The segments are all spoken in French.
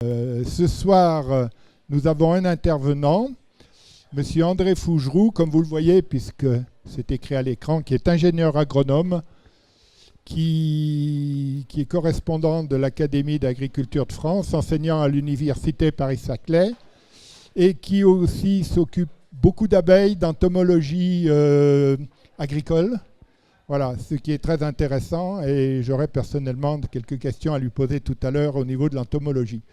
Ce soir, nous avons un intervenant, Monsieur André Fougeroux, comme vous le voyez, puisque c'est écrit à l'écran, qui est ingénieur agronome, qui est correspondant de l'Académie d'agriculture de France, enseignant à l'Université Paris-Saclay, et qui aussi s'occupe beaucoup d'abeilles, d'entomologie agricole. Voilà, ce qui est très intéressant, et j'aurai personnellement quelques questions à lui poser tout à l'heure au niveau de l'entomologie.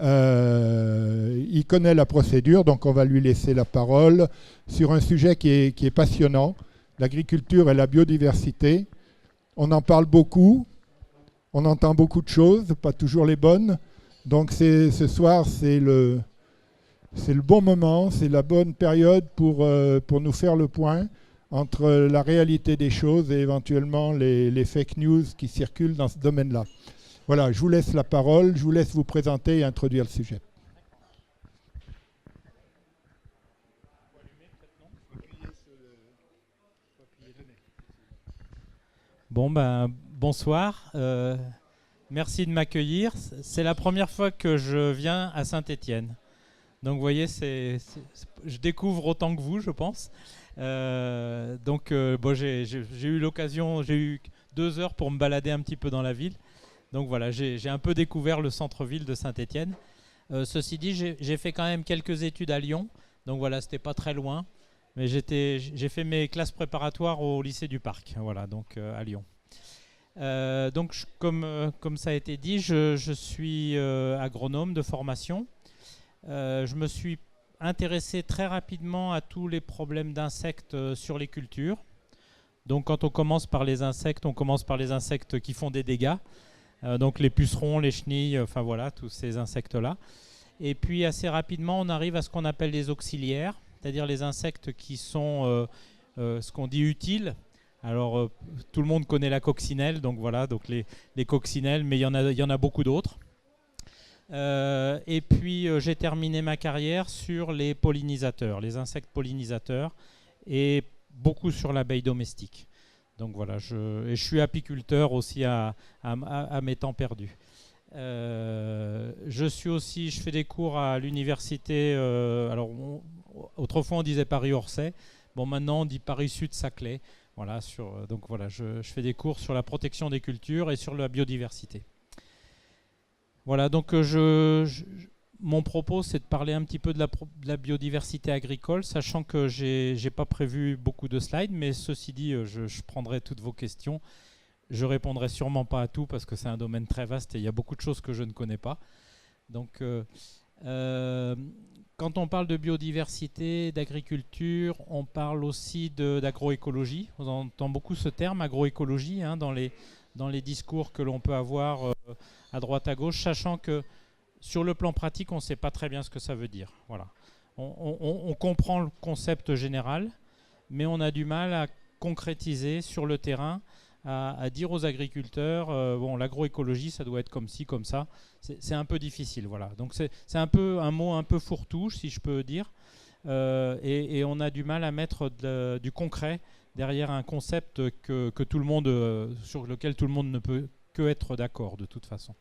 Il connaît la procédure, donc on va lui laisser la parole sur un sujet qui est passionnant, l'agriculture et la biodiversité. On en parle beaucoup, on entend beaucoup de choses, pas toujours les bonnes. Donc ce soir, c'est le bon moment, c'est la bonne période pour nous faire le point entre la réalité des choses et éventuellement les fake news qui circulent dans ce domaine-là. Voilà, je vous laisse la parole, je vous laisse vous présenter et introduire le sujet. Bon, ben, bonsoir. Merci de m'accueillir. C'est la première fois que je viens à Saint-Étienne. Donc, vous voyez, je découvre autant que vous, je pense. Bon, j'ai eu l'occasion, j'ai eu 2 heures pour me balader un petit peu dans la ville. Donc voilà, j'ai un peu découvert le centre-ville de Saint-Étienne. Ceci dit, j'ai fait quand même quelques études à Lyon. Donc voilà, c'était pas très loin. Mais j'ai fait mes classes préparatoires au lycée du Parc, voilà, donc à Lyon. Comme ça a été dit, je suis agronome de formation. Je me suis intéressé très rapidement à tous les problèmes d'insectes sur les cultures. Donc quand on commence par les insectes, on commence par les insectes qui font des dégâts. Donc les pucerons, les chenilles, enfin voilà, tous ces insectes-là. Et puis assez rapidement, on arrive à ce qu'on appelle les auxiliaires, c'est-à-dire les insectes qui sont ce qu'on dit utiles. Alors tout le monde connaît la coccinelle, donc voilà, donc les coccinelles, mais il y en a beaucoup d'autres. Et puis j'ai terminé ma carrière sur les pollinisateurs, les insectes pollinisateurs, et beaucoup sur l'abeille domestique. Donc voilà, je suis apiculteur aussi à mes temps perdus. Je fais des cours à l'université. Autrefois on disait Paris-Orsay. Bon, maintenant on dit Paris-Sud-Saclay. Voilà, donc voilà, je fais des cours sur la protection des cultures et sur la biodiversité. Voilà, donc mon propos, c'est de parler un petit peu de la biodiversité agricole, sachant que j'ai pas prévu beaucoup de slides, mais ceci dit, je prendrai toutes vos questions. Je répondrai sûrement pas à tout parce que c'est un domaine très vaste et il y a beaucoup de choses que je ne connais pas. Donc, quand on parle de biodiversité, d'agriculture, on parle aussi d'agroécologie. On entend beaucoup ce terme, agroécologie, hein, dans les discours que l'on peut avoir à droite à gauche, sachant que sur le plan pratique, on ne sait pas très bien ce que ça veut dire. Voilà. On comprend le concept général, mais on a du mal à concrétiser sur le terrain, à dire aux agriculteurs, bon, l'agroécologie, ça doit être comme ci, comme ça. C'est un peu difficile. Voilà. Donc c'est un mot un peu fourre-tout, si je peux dire, et on a du mal à mettre du concret derrière un concept sur lequel tout le monde ne peut que être d'accord de toute façon.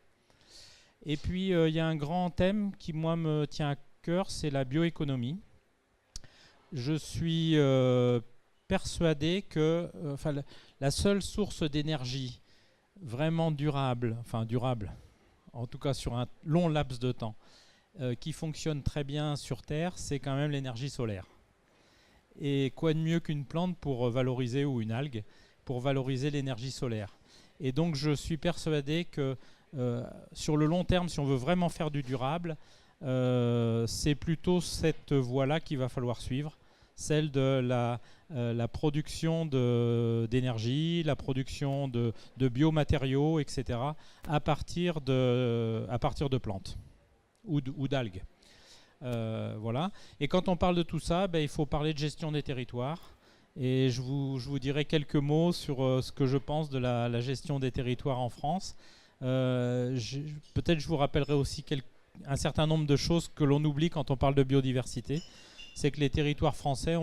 Et puis il y a un grand thème qui moi me tient à cœur, c'est la bioéconomie. Je suis persuadé que la seule source d'énergie vraiment durable, en tout cas sur un long laps de temps, qui fonctionne très bien sur Terre, c'est quand même l'énergie solaire. Et quoi de mieux qu'une plante pour valoriser, ou une algue, pour valoriser l'énergie solaire. Et donc je suis persuadé que sur le long terme, si on veut vraiment faire du durable, c'est plutôt cette voie-là qu'il va falloir suivre, celle de la production d'énergie, la production de biomatériaux, etc., à partir de plantes ou d'algues. Voilà. Et quand on parle de tout ça, il faut parler de gestion des territoires. Et je vous dirai quelques mots sur ce que je pense de la gestion des territoires en France. Peut-être je vous rappellerai aussi un certain nombre de choses que l'on oublie quand on parle de biodiversité. C'est que les territoires français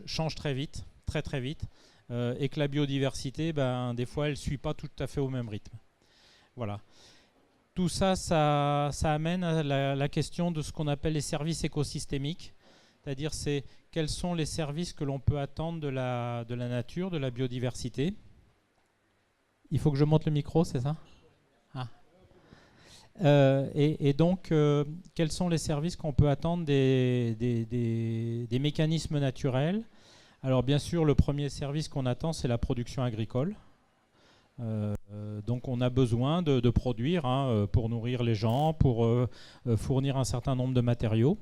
changent très vite, très très vite, et que la biodiversité, des fois, elle ne suit pas tout à fait au même rythme. Voilà. tout ça, ça amène à la question de ce qu'on appelle les services écosystémiques, c'est-à-dire quels sont les services que l'on peut attendre de la nature, de la biodiversité. Il faut que je monte le micro, c'est ça ? Et donc, quels sont les services qu'on peut attendre des mécanismes naturels ? Alors bien sûr, le premier service qu'on attend, c'est la production agricole. Donc on a besoin de produire pour nourrir les gens, pour fournir un certain nombre de matériaux.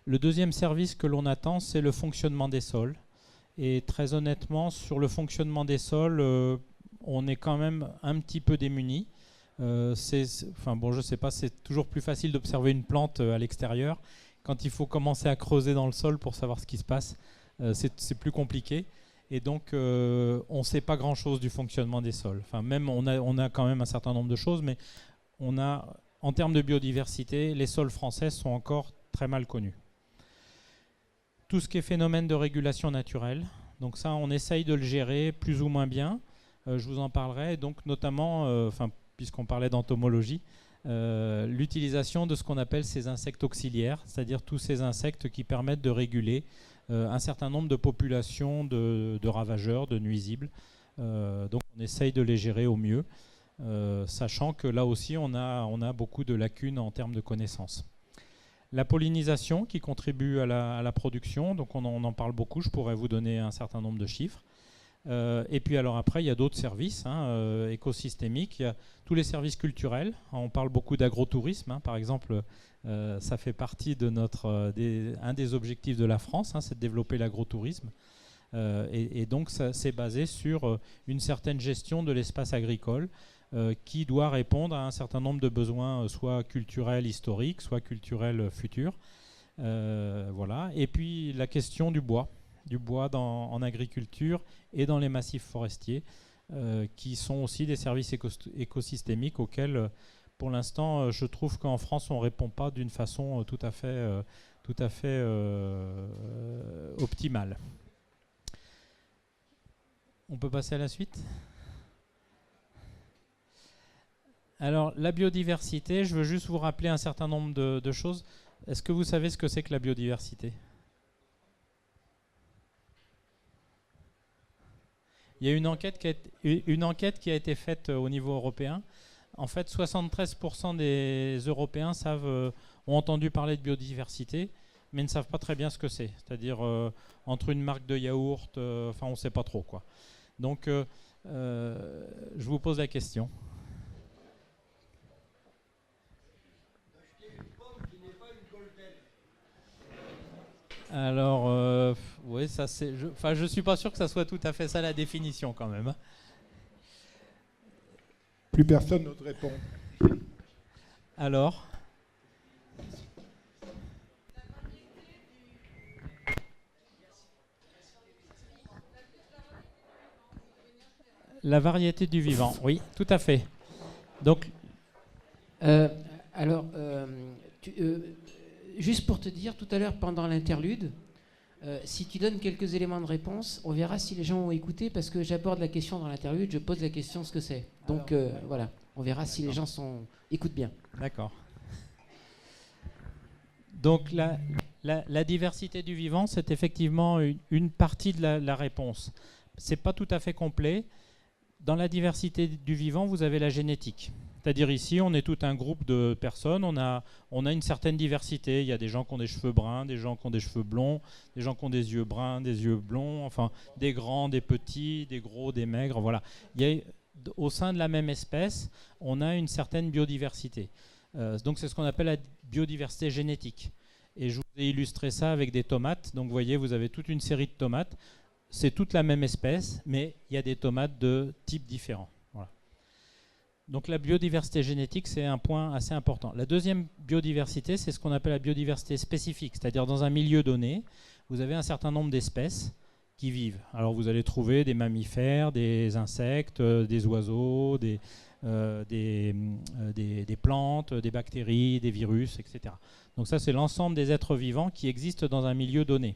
Le deuxième service que l'on attend, c'est le fonctionnement des sols. Et très honnêtement, sur le fonctionnement des sols, on est quand même un petit peu démunis. Enfin bon, je sais pas, c'est toujours plus facile d'observer une plante à l'extérieur. Quand il faut commencer à creuser dans le sol pour savoir ce qui se passe, c'est plus compliqué. Et donc, on ne sait pas grand-chose du fonctionnement des sols. Enfin, même on a quand même un certain nombre de choses, mais en termes de biodiversité, les sols français sont encore très mal connus. Tout ce qui est phénomène de régulation naturelle, donc ça, on essaye de le gérer plus ou moins bien. Je vous en parlerai. Donc, notamment, puisqu'on parlait d'entomologie, l'utilisation de ce qu'on appelle ces insectes auxiliaires, c'est-à-dire tous ces insectes qui permettent de réguler un certain nombre de populations de ravageurs, de nuisibles. Donc on essaye de les gérer au mieux, sachant que là aussi on a beaucoup de lacunes en termes de connaissances. La pollinisation qui contribue à la production, donc on en parle beaucoup, je pourrais vous donner un certain nombre de chiffres. Et puis alors après, il y a d'autres services écosystémiques. Il y a tous les services culturels. On parle beaucoup d'agrotourisme. Par exemple, ça fait partie de un des objectifs de la France, c'est de développer l'agrotourisme. Et donc, c'est basé sur une certaine gestion de l'espace agricole qui doit répondre à un certain nombre de besoins, soit culturels historiques, soit culturels futurs. Voilà. Et puis, la question du bois en agriculture et dans les massifs forestiers, qui sont aussi des services écosystémiques auxquels, pour l'instant, je trouve qu'en France, on ne répond pas d'une façon tout à fait optimale. On peut passer à la suite ? Alors, la biodiversité, je veux juste vous rappeler un certain nombre de choses. Est-ce que vous savez ce que c'est que la biodiversité ? Il y a une enquête qui a été faite au niveau européen. En fait, 73% des Européens ont entendu parler de biodiversité, mais ne savent pas très bien ce que c'est. C'est-à-dire, entre une marque de yaourt, on ne sait pas trop, quoi. Donc, je vous pose la question. Alors, oui, ça c'est. Je suis pas sûr que ça soit tout à fait ça la définition quand même. Plus personne n'ose répondre. Alors, la variété du vivant, oui, tout à fait. Donc, juste pour te dire, tout à l'heure, pendant l'interlude, si tu donnes quelques éléments de réponse, on verra si les gens ont écouté, parce que j'aborde la question dans l'interlude, je pose la question ce que c'est. Donc voilà, on verra si les gens écoutent bien. D'accord. Donc la diversité du vivant, c'est effectivement une partie de la réponse. C'est pas tout à fait complet. Dans la diversité du vivant, vous avez la génétique. C'est-à-dire ici, on est tout un groupe de personnes, on a une certaine diversité. Il y a des gens qui ont des cheveux bruns, des gens qui ont des cheveux blonds, des gens qui ont des yeux bruns, des yeux blonds, enfin des grands, des petits, des gros, des maigres, voilà. Au sein de la même espèce, on a une certaine biodiversité. Donc c'est ce qu'on appelle la biodiversité génétique. Et je vous ai illustré ça avec des tomates. Donc vous voyez, vous avez toute une série de tomates. C'est toute la même espèce, mais il y a des tomates de types différents. Voilà. Donc la biodiversité génétique, c'est un point assez important. La deuxième biodiversité, c'est ce qu'on appelle la biodiversité spécifique. C'est-à-dire dans un milieu donné, vous avez un certain nombre d'espèces qui vivent. Alors vous allez trouver des mammifères, des insectes, des oiseaux, des plantes, des bactéries, des virus, etc. Donc ça, c'est l'ensemble des êtres vivants qui existent dans un milieu donné.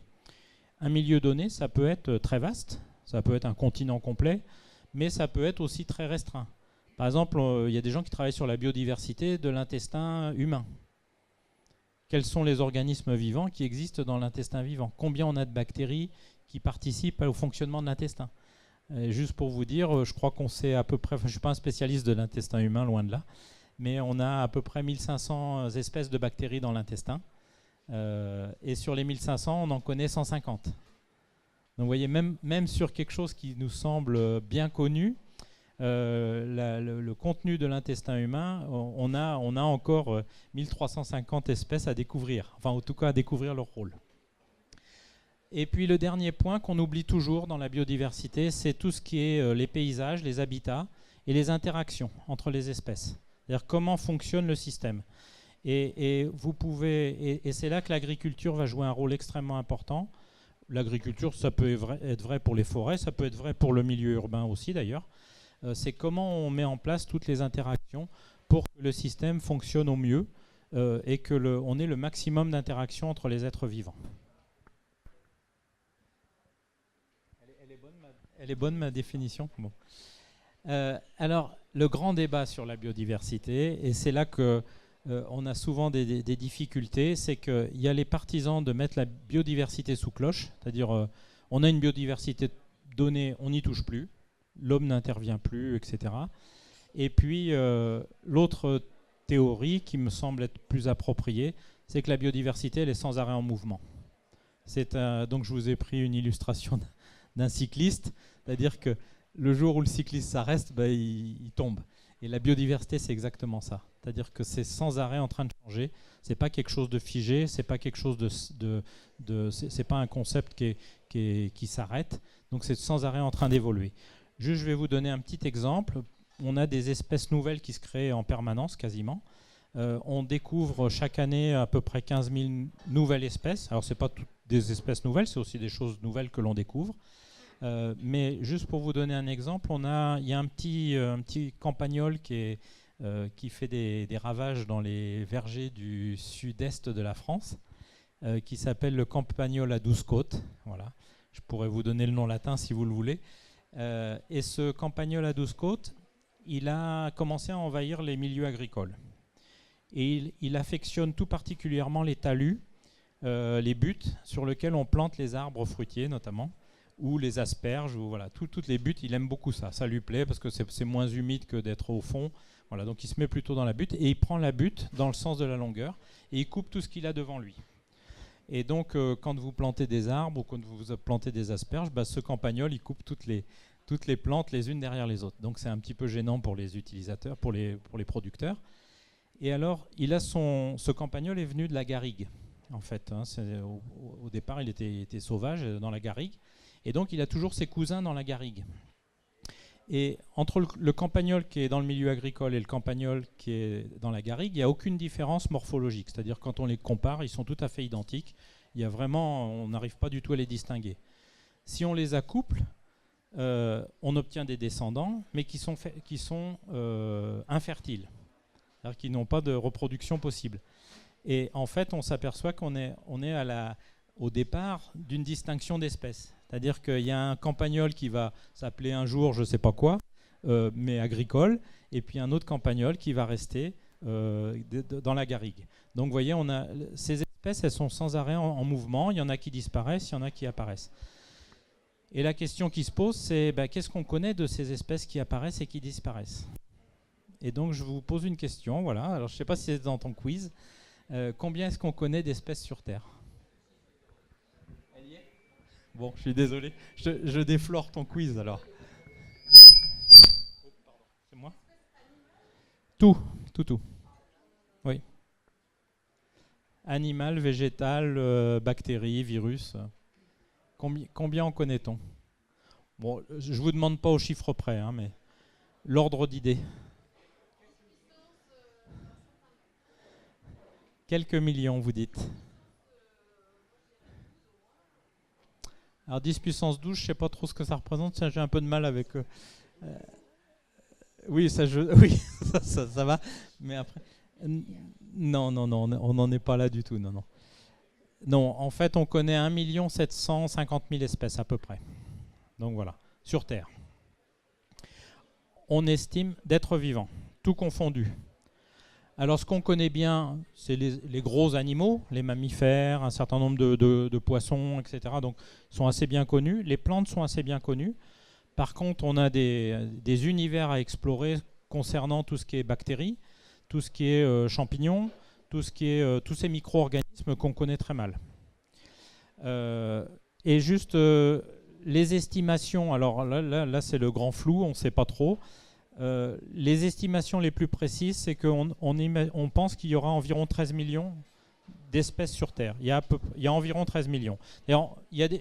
Un milieu donné, ça peut être très vaste, ça peut être un continent complet, mais ça peut être aussi très restreint. Par exemple, il y a des gens qui travaillent sur la biodiversité de l'intestin humain. Quels sont les organismes vivants qui existent dans l'intestin vivant? Combien on a de bactéries qui participent au fonctionnement de l'intestin? Juste pour vous dire, je crois qu'on sait à peu près, je ne suis pas un spécialiste de l'intestin humain, loin de là, mais on a à peu près 1500 espèces de bactéries dans l'intestin. Et sur les 1500, on en connaît 150. Donc vous voyez, même sur quelque chose qui nous semble bien connu, le contenu de l'intestin humain, on a encore 1350 espèces à découvrir, enfin en tout cas à découvrir leur rôle. Et puis le dernier point qu'on oublie toujours dans la biodiversité, c'est tout ce qui est les paysages, les habitats et les interactions entre les espèces. C'est-à-dire comment fonctionne le système. Et c'est là que l'agriculture va jouer un rôle extrêmement important. L'agriculture, ça peut être vrai pour les forêts, ça peut être vrai pour le milieu urbain aussi d'ailleurs. C'est comment on met en place toutes les interactions pour que le système fonctionne au mieux et qu'on ait le maximum d'interactions entre les êtres vivants. Elle est bonne ma définition. Bon. Alors, le grand débat sur la biodiversité, et c'est là qu'on a souvent des difficultés, c'est qu'il y a les partisans de mettre la biodiversité sous cloche, c'est-à-dire on a une biodiversité donnée, on n'y touche plus, l'homme n'intervient plus, etc. Et puis, l'autre théorie qui me semble être plus appropriée, c'est que la biodiversité, elle est sans arrêt en mouvement. Donc, je vous ai pris une illustration d'un cycliste, c'est-à-dire que le jour où le cycliste s'arrête, il tombe. Et la biodiversité, c'est exactement ça. C'est-à-dire que c'est sans arrêt en train de changer. C'est pas quelque chose de figé, c'est pas quelque chose c'est pas un concept qui s'arrête. Donc c'est sans arrêt en train d'évoluer. Je vais vous donner un petit exemple. On a des espèces nouvelles qui se créent en permanence, quasiment. On découvre chaque année à peu près 15 000 nouvelles espèces. Alors, ce n'est pas toutes des espèces nouvelles, c'est aussi des choses nouvelles que l'on découvre. Mais juste pour vous donner un exemple, il y a un petit campagnol qui fait des ravages dans les vergers du sud-est de la France, qui s'appelle le campagnol à 12 côtes. Voilà. Je pourrais vous donner le nom latin si vous le voulez. Et ce campagnol à 12 côtes, il a commencé à envahir les milieux agricoles. Et il affectionne tout particulièrement les talus, les buttes sur lesquels on plante les arbres fruitiers notamment, ou les asperges, ou voilà, toutes les buttes, il aime beaucoup ça. Ça lui plaît parce que c'est moins humide que d'être au fond. Voilà, donc il se met plutôt dans la butte et il prend la butte dans le sens de la longueur et il coupe tout ce qu'il a devant lui. Et donc quand vous plantez des arbres ou quand vous plantez des asperges, ce campagnol il coupe toutes les plantes les unes derrière les autres. Donc c'est un petit peu gênant pour les utilisateurs, pour les producteurs. Et alors ce campagnol est venu de la garrigue en fait. Hein, au départ il était sauvage dans la garrigue. Et donc, il a toujours ses cousins dans la garrigue. Et entre le campagnol qui est dans le milieu agricole et le campagnol qui est dans la garrigue, il n'y a aucune différence morphologique. C'est-à-dire, quand on les compare, ils sont tout à fait identiques. On n'arrive pas du tout à les distinguer. Si on les accouple, on obtient des descendants, mais qui sont infertiles. C'est-à-dire qu'ils n'ont pas de reproduction possible. Et en fait, on s'aperçoit qu'on est au départ d'une distinction d'espèces. C'est-à-dire qu'il y a un campagnol qui va s'appeler un jour je ne sais pas quoi, mais agricole, et puis un autre campagnol qui va rester dans la garrigue. Donc vous voyez, ces espèces, elles sont sans arrêt en mouvement, il y en a qui disparaissent, il y en a qui apparaissent. Et la question qui se pose, c'est qu'est-ce qu'on connaît de ces espèces qui apparaissent et qui disparaissent? Et donc je vous pose une question, voilà. Alors je ne sais pas si c'est dans ton quiz. Combien est-ce qu'on connaît d'espèces sur Terre? Bon, je suis désolé. Je déflore ton quiz alors. Oh, pardon. C'est moi? Tout. Oui. Animal, végétal, bactéries, virus. Combien en connaît-on? Bon, je ne vous demande pas au chiffre près, hein, mais l'ordre d'idées. Quelques millions, vous dites. Alors 10 puissance 12, je ne sais pas trop ce que ça représente, j'ai un peu de mal avec... oui, ça va, mais après... Non, on n'en est pas là du tout, non. Non, en fait, on connaît 1 750 000 espèces à peu près. Donc voilà, sur Terre. on estime d'êtres vivants, tout confondu. Alors ce qu'on connaît bien, c'est les gros animaux, les mammifères, un certain nombre de poissons, etc. Donc sont assez bien connus. Les plantes sont assez bien connues. Par contre, on a des univers à explorer concernant tout ce qui est bactéries, tout ce qui est champignons, tout ce qui est tous ces micro-organismes qu'on connaît très mal. Et juste les estimations, alors là c'est le grand flou, on ne sait pas trop. Les estimations les plus précises, c'est qu'on pense qu'il y aura environ 13 millions d'espèces sur Terre. Il y a environ 13 millions. D'ailleurs,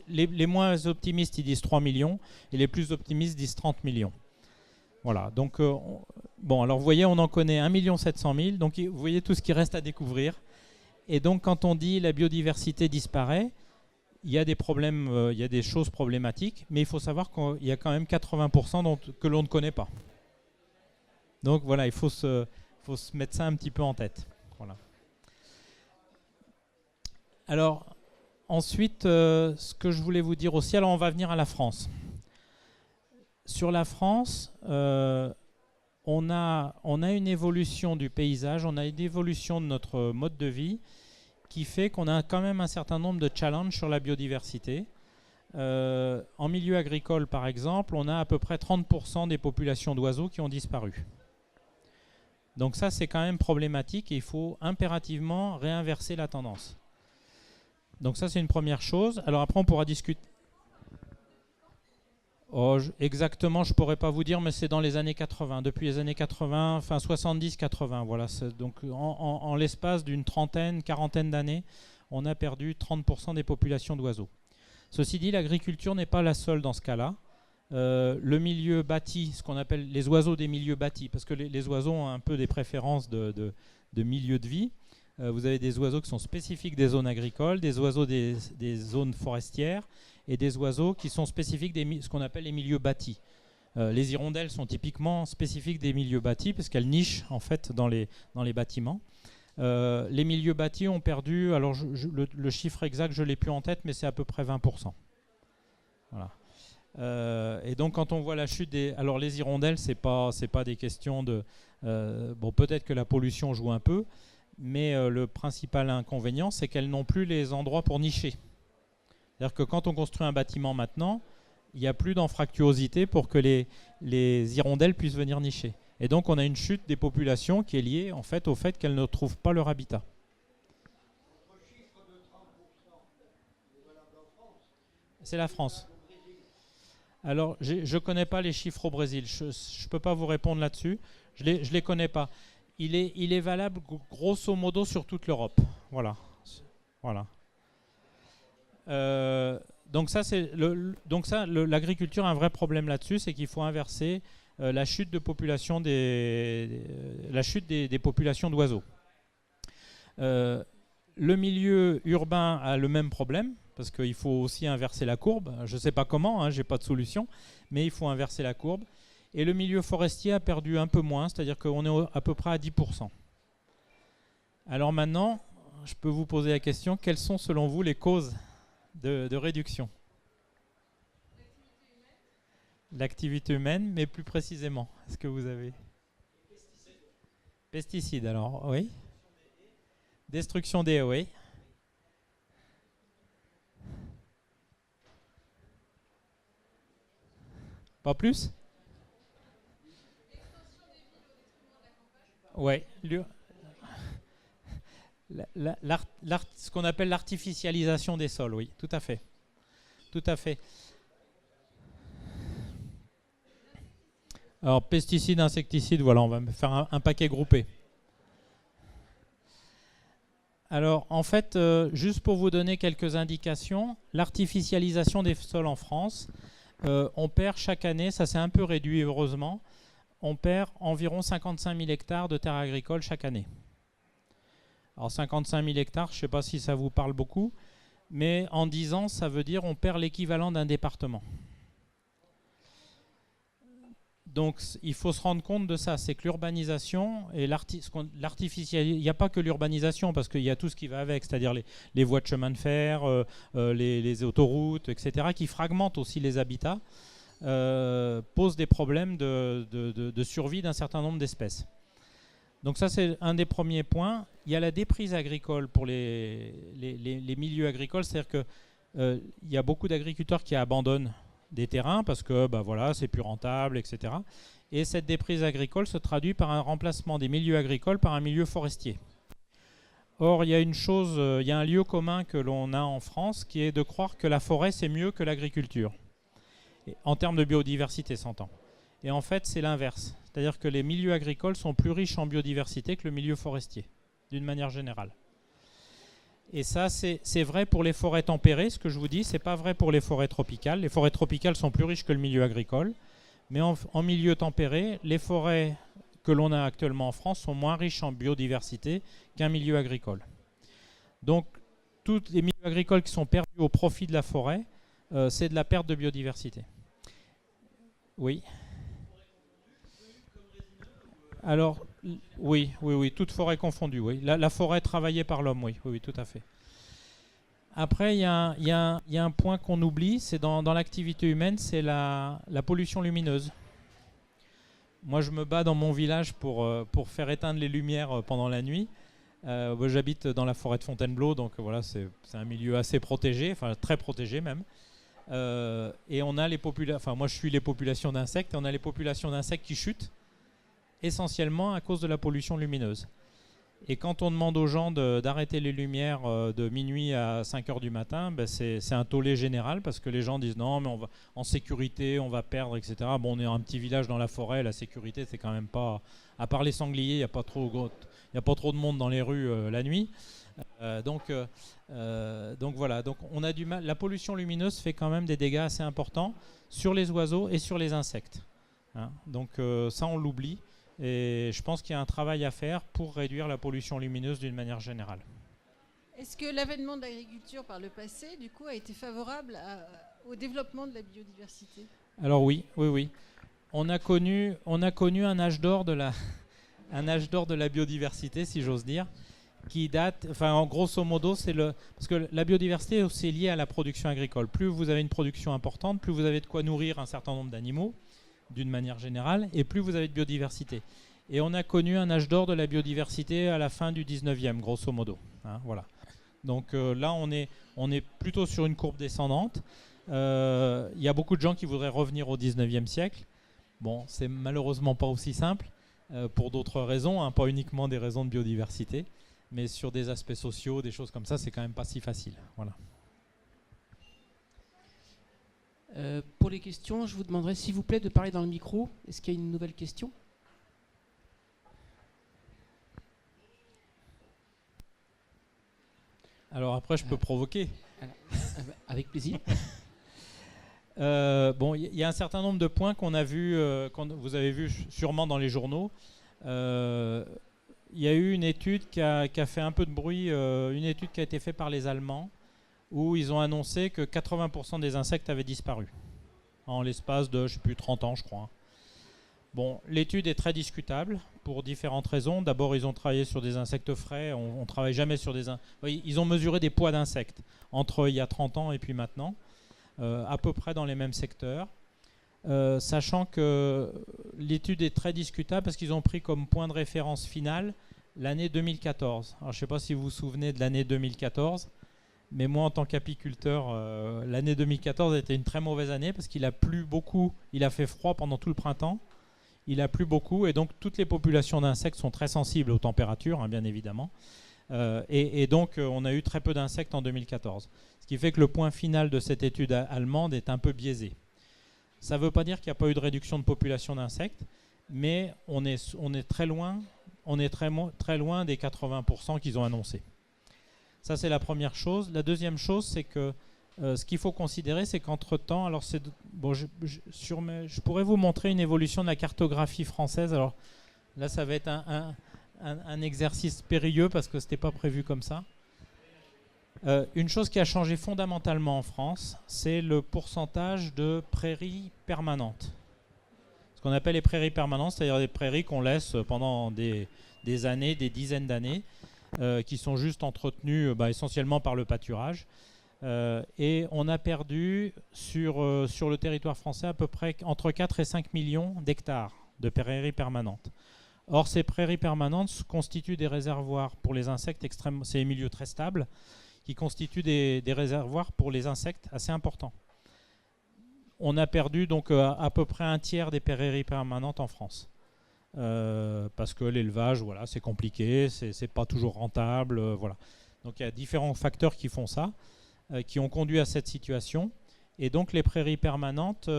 les moins optimistes, ils disent 3 millions, et les plus optimistes disent 30 millions. Voilà, donc, bon, alors vous voyez, on en connaît 1 700 000, donc vous voyez tout ce qui reste à découvrir. Et donc, quand on dit la biodiversité disparaît, il y a des problèmes, il y a des choses problématiques, mais il faut savoir qu'il y a quand même 80% que l'on ne connaît pas. Donc voilà, il faut se mettre ça un petit peu en tête. Voilà. Alors, ensuite, ce que je voulais vous dire aussi, alors on va venir à la France. Sur la France, on a une évolution du paysage, on a une évolution de notre mode de vie qui fait qu'on a quand même un certain nombre de challenges sur la biodiversité. En milieu agricole, par exemple, on a à peu près 30% des populations d'oiseaux qui ont disparu. Donc ça, c'est quand même problématique et il faut impérativement réinverser la tendance. Donc ça, c'est une première chose. Alors après, on pourra discuter. Exactement, je ne pourrais pas vous dire, mais c'est dans les années 80. Depuis les années 80, enfin 70-80. Voilà. Donc en l'espace d'une trentaine, quarantaine d'années, on a perdu 30% des populations d'oiseaux. Ceci dit, l'agriculture n'est pas la seule dans ce cas-là. Le milieu bâti, ce qu'on appelle les oiseaux des milieux bâtis, parce que les oiseaux ont un peu des préférences de milieu de vie. Vous avez des oiseaux qui sont spécifiques des zones agricoles, des oiseaux des zones forestières et des oiseaux qui sont spécifiques de ce qu'on appelle les milieux bâtis. Les hirondelles sont typiquement spécifiques des milieux bâtis parce qu'elles nichent en fait dans les bâtiments. Les milieux bâtis ont perdu, alors le chiffre exact je ne l'ai plus en tête, mais c'est à peu près 20%. Voilà. Et donc quand on voit la chute des... Alors les hirondelles, c'est pas des questions de... bon, peut-être que la pollution joue un peu, mais le principal inconvénient, c'est qu'elles n'ont plus les endroits pour nicher. C'est-à-dire que quand on construit un bâtiment maintenant, il n'y a plus d'anfractuosité pour que les hirondelles puissent venir nicher. Et donc on a une chute des populations qui est liée en fait, au fait qu'elles ne trouvent pas leur habitat. C'est la France. Alors, je ne connais pas les chiffres au Brésil. Je ne peux pas vous répondre là-dessus. Je les connais pas. Il est valable grosso modo sur toute l'Europe. Voilà. Donc l'agriculture a un vrai problème là-dessus, c'est qu'il faut inverser la chute de population des populations d'oiseaux. Le milieu urbain a le même problème, parce qu'il faut aussi inverser la courbe. Je ne sais pas comment, je n'ai pas de solution, mais il faut inverser la courbe. Et le milieu forestier a perdu un peu moins, c'est-à-dire qu'on est à peu près à 10%. Alors maintenant, je peux vous poser la question, quelles sont selon vous les causes de réduction ? L'activité humaine, mais plus précisément, est-ce que vous avez ? Pesticides, alors, oui. Destruction des haies, oui. Pas plus ? Oui. Ce qu'on appelle l'artificialisation des sols, oui, tout à fait. Tout à fait. Alors, pesticides, insecticides, voilà, on va faire un paquet groupé. Alors, en fait, juste pour vous donner quelques indications, l'artificialisation des sols en France, on perd chaque année, ça s'est un peu réduit heureusement, on perd environ 55 000 hectares de terres agricoles chaque année. Alors 55 000 hectares, je ne sais pas si ça vous parle beaucoup, mais en 10 ans, ça veut dire on perd l'équivalent d'un département. Donc il faut se rendre compte de ça, c'est que l'urbanisation et l'artificialisation, il n'y a pas que l'urbanisation, parce qu'il y a tout ce qui va avec, c'est-à-dire les voies de chemin de fer, les autoroutes, etc., qui fragmentent aussi les habitats. pose des problèmes de survie d'un certain nombre d'espèces. Donc ça, c'est un des premiers points. Il y a la déprise agricole pour les milieux agricoles, c'est-à-dire qu'il y a beaucoup d'agriculteurs qui abandonnent des terrains parce que voilà, c'est plus rentable, etc. Et cette déprise agricole se traduit par un remplacement des milieux agricoles par un milieu forestier. Or, il y a une chose, il y a un lieu commun que l'on a en France qui est de croire que la forêt, c'est mieux que l'agriculture. En termes de biodiversité, s'entend. Et en fait, c'est l'inverse. C'est-à-dire que les milieux agricoles sont plus riches en biodiversité que le milieu forestier, d'une manière générale. Et ça, c'est vrai pour les forêts tempérées, ce que je vous dis, c'est pas vrai pour les forêts tropicales. Les forêts tropicales sont plus riches que le milieu agricole. Mais en milieu tempéré, les forêts que l'on a actuellement en France sont moins riches en biodiversité qu'un milieu agricole. Donc, tous les milieux agricoles qui sont perdus au profit de la forêt, c'est de la perte de biodiversité. Oui. Alors, oui, toute forêt confondue, oui. La forêt travaillée par l'homme, oui, tout à fait. Après, il y a un point qu'on oublie, c'est dans l'activité humaine, c'est la pollution lumineuse. Moi, je me bats dans mon village pour faire éteindre les lumières pendant la nuit. J'habite dans la forêt de Fontainebleau, donc voilà, c'est un milieu assez protégé, enfin très protégé même. Et on a moi je suis les populations d'insectes, et on a les populations d'insectes qui chutent essentiellement à cause de la pollution lumineuse. Et quand on demande aux gens d'arrêter les lumières de minuit à 5 heures du matin, c'est un tollé général parce que les gens disent non, mais on va en sécurité, on va perdre, etc. Bon, on est un petit village dans la forêt, la sécurité, c'est quand même pas. À part les sangliers, il n'y a pas trop de monde dans les rues la nuit. Donc voilà, donc on a du mal. La pollution lumineuse fait quand même des dégâts assez importants sur les oiseaux et sur les insectes. Hein, donc ça, on l'oublie. Et je pense qu'il y a un travail à faire pour réduire la pollution lumineuse d'une manière générale. Est-ce que l'avènement de l'agriculture par le passé, du coup, a été favorable au développement de la biodiversité ? Alors oui. On a connu un âge d'or de la biodiversité, si j'ose dire, qui date, en grosso modo, parce que la biodiversité est aussi liée à la production agricole. Plus vous avez une production importante, plus vous avez de quoi nourrir un certain nombre d'animaux, d'une manière générale, et plus vous avez de biodiversité. Et on a connu un âge d'or de la biodiversité à la fin du 19e, grosso modo. Hein, voilà. Donc là, on est plutôt sur une courbe descendante. Il y a beaucoup de gens qui voudraient revenir au 19e siècle. Bon, c'est malheureusement pas aussi simple, pour d'autres raisons, hein, pas uniquement des raisons de biodiversité, mais sur des aspects sociaux, des choses comme ça, c'est quand même pas si facile. Voilà. Pour les questions, je vous demanderai s'il vous plaît de parler dans le micro. Est-ce qu'il y a une nouvelle question ? Alors après, je peux provoquer. Avec plaisir. Bon, il y a un certain nombre de points qu'on a vus, vous avez vu sûrement dans les journaux. Il y a eu une étude qui a fait un peu de bruit, une étude qui a été faite par les Allemands, où ils ont annoncé que 80% des insectes avaient disparu en l'espace de, 30 ans, je crois. Bon, l'étude est très discutable pour différentes raisons. D'abord, ils ont travaillé sur des insectes frais. On ne travaille jamais sur des... Ils ont mesuré des poids d'insectes entre il y a 30 ans et puis maintenant, à peu près dans les mêmes secteurs. Sachant que l'étude est très discutable parce qu'ils ont pris comme point de référence final l'année 2014. Alors, je ne sais pas si vous vous souvenez de l'année 2014. Mais moi, en tant qu'apiculteur, l'année 2014 a été une très mauvaise année parce qu'il a plu beaucoup, il a fait froid pendant tout le printemps, il a plu beaucoup et donc toutes les populations d'insectes sont très sensibles aux températures, hein, bien évidemment. Et donc, on a eu très peu d'insectes en 2014. Ce qui fait que le point final de cette étude allemande est un peu biaisé. Ça ne veut pas dire qu'il n'y a pas eu de réduction de population d'insectes, mais on est très loin des 80% qu'ils ont annoncés. Ça, c'est la première chose. La deuxième chose, c'est que ce qu'il faut considérer, c'est qu'entre-temps, alors je pourrais vous montrer une évolution de la cartographie française. Alors là, ça va être un exercice périlleux parce que ce n'était pas prévu comme ça. Une chose qui a changé fondamentalement en France, c'est le pourcentage de prairies permanentes. Ce qu'on appelle les prairies permanentes, c'est-à-dire des prairies qu'on laisse pendant des années, des dizaines d'années, qui sont juste entretenues essentiellement par le pâturage. Et on a perdu sur le territoire français à peu près entre 4 et 5 millions d'hectares de prairies permanentes. Or, ces prairies permanentes constituent des réservoirs pour les insectes extrêmement... C'est des milieux très stables qui constituent des réservoirs pour les insectes assez importants. On a perdu donc à peu près un tiers des prairies permanentes en France. Parce que l'élevage, voilà, c'est compliqué, c'est pas toujours rentable, voilà. Donc il y a différents facteurs qui font ça, qui ont conduit à cette situation. Et donc les prairies permanentes,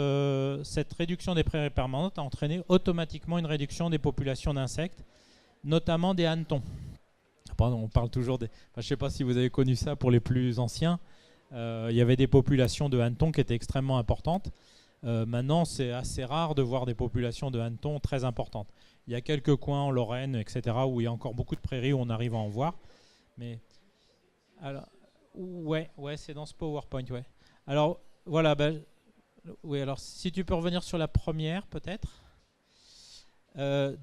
cette réduction des prairies permanentes a entraîné automatiquement une réduction des populations d'insectes, notamment des hannetons. Pardon, on parle toujours des... Enfin, je ne sais pas si vous avez connu ça pour les plus anciens. Il y avait des populations de hannetons qui étaient extrêmement importantes. Maintenant, c'est assez rare de voir des populations de hannetons très importantes. Il y a quelques coins en Lorraine, etc., où il y a encore beaucoup de prairies où on arrive à en voir. Mais alors, ouais, c'est dans ce PowerPoint, ouais. Alors voilà, oui. Alors si tu peux revenir sur la première, peut-être.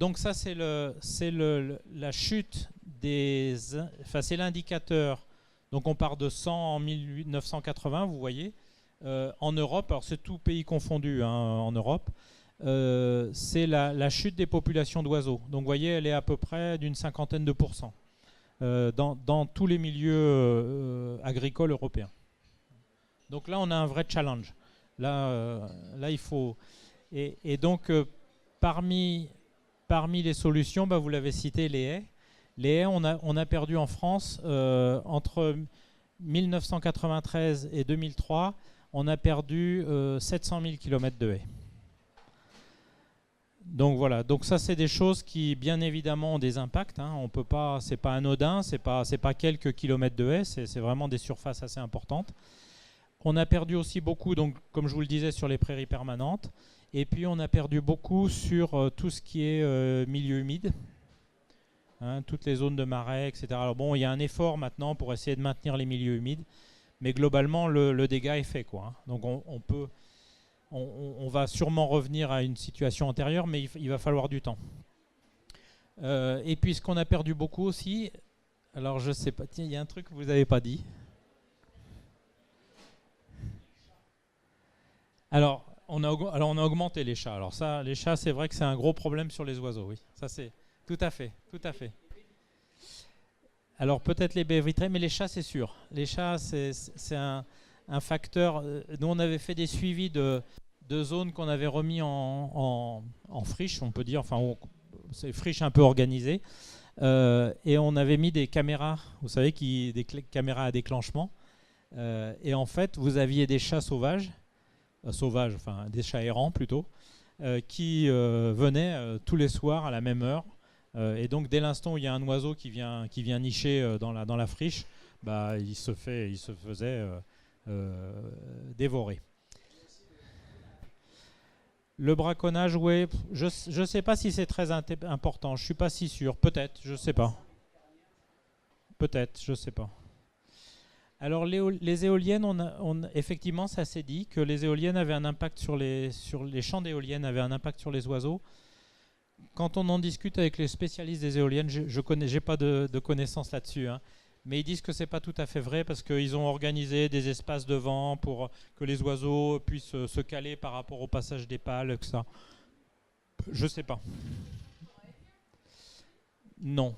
Donc ça, c'est la chute des, enfin c'est l'indicateur. Donc on part de 100 en 1980, vous voyez. En Europe, alors c'est tout pays confondu hein, en Europe, c'est la chute des populations d'oiseaux. Donc vous voyez, elle est à peu près d'une 50aine de % dans tous les milieux agricoles européens. Donc là, on a un vrai challenge. Là il faut... Et donc, parmi les solutions, vous l'avez cité, les haies. Les haies, on a perdu en France, entre 1993 et 2003, on a perdu 700 000 km de haies. Donc voilà, donc ça c'est des choses qui bien évidemment ont des impacts. Hein. On peut pas, c'est pas anodin, c'est pas quelques kilomètres de haies, c'est vraiment des surfaces assez importantes. On a perdu aussi beaucoup, donc comme je vous le disais, sur les prairies permanentes. Et puis on a perdu beaucoup sur tout ce qui est milieu humide, hein, toutes les zones de marais, etc. Alors bon, il y a un effort maintenant pour essayer de maintenir les milieux humides, mais globalement le dégât est fait, quoi. Hein. Donc on va sûrement revenir à une situation antérieure, mais il va falloir du temps. Et puis ce qu'on a perdu beaucoup aussi, alors je sais pas, tiens, il y a un truc que vous n'avez pas dit. Alors on a augmenté les chats. Alors ça, les chats, c'est vrai que c'est un gros problème sur les oiseaux, oui. Ça c'est tout à fait. Alors peut-être les baies vitrées, mais les chats, c'est sûr. Les chats, c'est un facteur. Nous, on avait fait des suivis de zones qu'on avait remis en friche, on peut dire. Enfin, c'est friche un peu organisée. Et on avait mis des caméras, vous savez, des caméras à déclenchement. Et en fait, vous aviez des chats sauvages, enfin des chats errants plutôt, qui venaient tous les soirs à la même heure. Et donc, dès l'instant où il y a un oiseau qui vient nicher dans la friche, il se faisait dévorer. Le braconnage, oui, je ne sais pas si c'est très important. Je ne suis pas si sûr. Peut-être, je ne sais pas. Peut-être, je ne sais pas. Alors, les éoliennes, effectivement, ça s'est dit que les éoliennes avaient un impact sur les champs d'éoliennes, avaient un impact sur les oiseaux. Quand on en discute avec les spécialistes des éoliennes, je n'ai pas de connaissances là-dessus, hein, mais ils disent que ce n'est pas tout à fait vrai parce qu'ils ont organisé des espaces de vent pour que les oiseaux puissent se caler par rapport au passage des pales, que ça. Je ne sais pas. Non.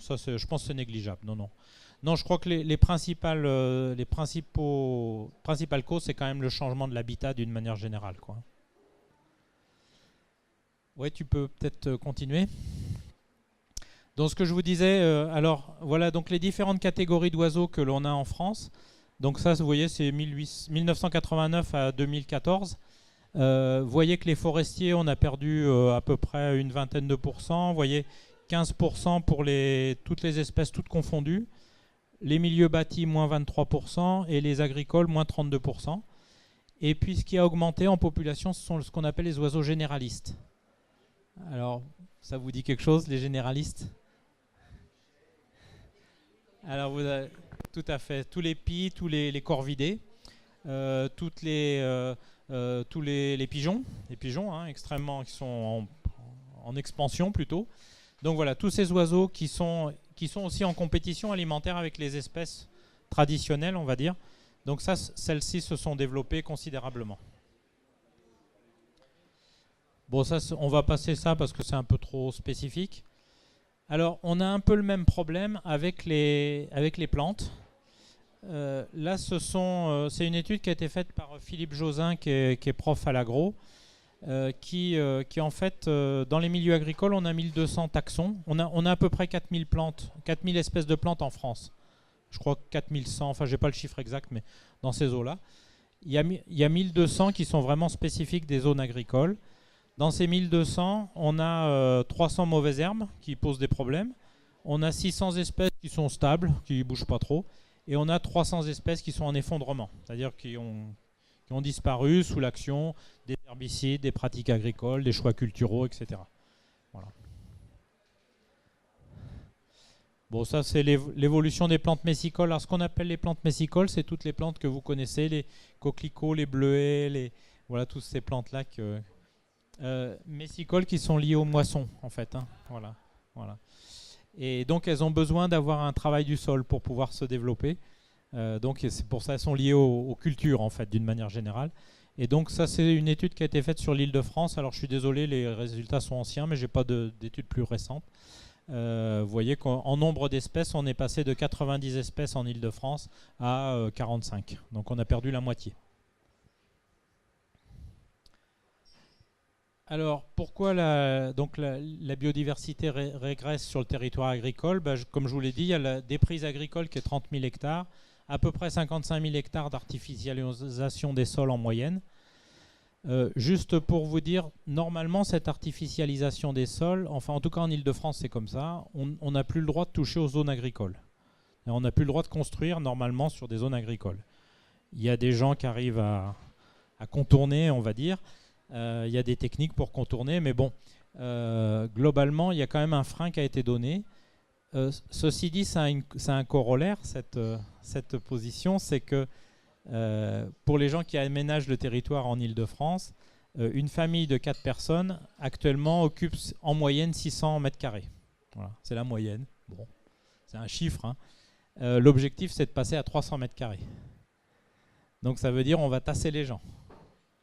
Ça, je pense que c'est négligeable. Non, je crois que les principales causes, c'est quand même le changement de l'habitat d'une manière générale, quoi. Ouais, tu peux peut-être continuer. Donc ce que je vous disais, alors voilà donc les différentes catégories d'oiseaux que l'on a en France. Donc ça, vous voyez, c'est 1989 à 2014. Vous voyez que les forestiers, on a perdu à peu près une vingtaine de %. Vous voyez, 15% pour toutes les espèces, toutes confondues. Les milieux bâtis, moins 23%. Et les agricoles, moins 32%. Et puis ce qui a augmenté en population, ce sont ce qu'on appelle les oiseaux généralistes. Alors, ça vous dit quelque chose, les généralistes? Alors, vous avez, tout à fait, tous les pies, tous les corvidés, tous les pigeons, hein, extrêmement, qui sont en expansion plutôt. Donc voilà, tous ces oiseaux qui sont aussi en compétition alimentaire avec les espèces traditionnelles, on va dire, Donc ça, celles-ci se sont développées considérablement. Bon, ça, on va passer ça parce que c'est un peu trop spécifique. Alors, on a un peu le même problème avec les plantes. Là, c'est une étude qui a été faite par Philippe Josin, qui est prof à l'agro, qui en fait, dans les milieux agricoles, on a 1200 taxons. On a à peu près 4000 plantes, 4000 espèces de plantes en France. Je crois que 4100, enfin, j'ai pas le chiffre exact, mais dans ces eaux-là. Il y a 1200 qui sont vraiment spécifiques des zones agricoles. Dans ces 1200, on a 300 mauvaises herbes qui posent des problèmes. On a 600 espèces qui sont stables, qui ne bougent pas trop. Et on a 300 espèces qui sont en effondrement, c'est-à-dire qui ont disparu sous l'action des herbicides, des pratiques agricoles, des choix culturaux, etc. Voilà. Bon, ça c'est l'évolution des plantes messicoles. Alors ce qu'on appelle les plantes messicoles, c'est toutes les plantes que vous connaissez, les coquelicots, les bleuets, voilà, toutes ces plantes-là messicoles qui sont liées aux moissons, en fait. Hein. Voilà. Et donc elles ont besoin d'avoir un travail du sol pour pouvoir se développer. Donc c'est pour ça qu'elles sont liées aux cultures, en fait, d'une manière générale. Et donc ça, c'est une étude qui a été faite sur l'Île-de-France. Alors je suis désolé, les résultats sont anciens, mais je n'ai pas d'études plus récentes. Vous voyez qu'en nombre d'espèces, on est passé de 90 espèces en Île-de-France à 45. Donc on a perdu la moitié. Alors, pourquoi la biodiversité régresse sur le territoire agricole? Comme je vous l'ai dit, il y a la déprise agricole qui est 30 000 hectares, à peu près 55 000 hectares d'artificialisation des sols en moyenne. Juste pour vous dire, normalement, cette artificialisation des sols, enfin en tout cas en Île-de-France, c'est comme ça, on n'a plus le droit de toucher aux zones agricoles. Et on n'a plus le droit de construire normalement sur des zones agricoles. Il y a des gens qui arrivent à contourner, on va dire. Il y a des techniques pour contourner, mais bon, globalement, il y a quand même un frein qui a été donné. Ceci dit, ça a un corollaire, cette position, c'est que pour les gens qui aménagent le territoire en Île-de-France, une famille de 4 personnes actuellement occupe en moyenne 600 mètres carrés. Voilà, c'est la moyenne. Bon, c'est un chiffre. Hein. L'objectif, c'est de passer à 300 mètres carrés. Donc ça veut dire on va tasser les gens.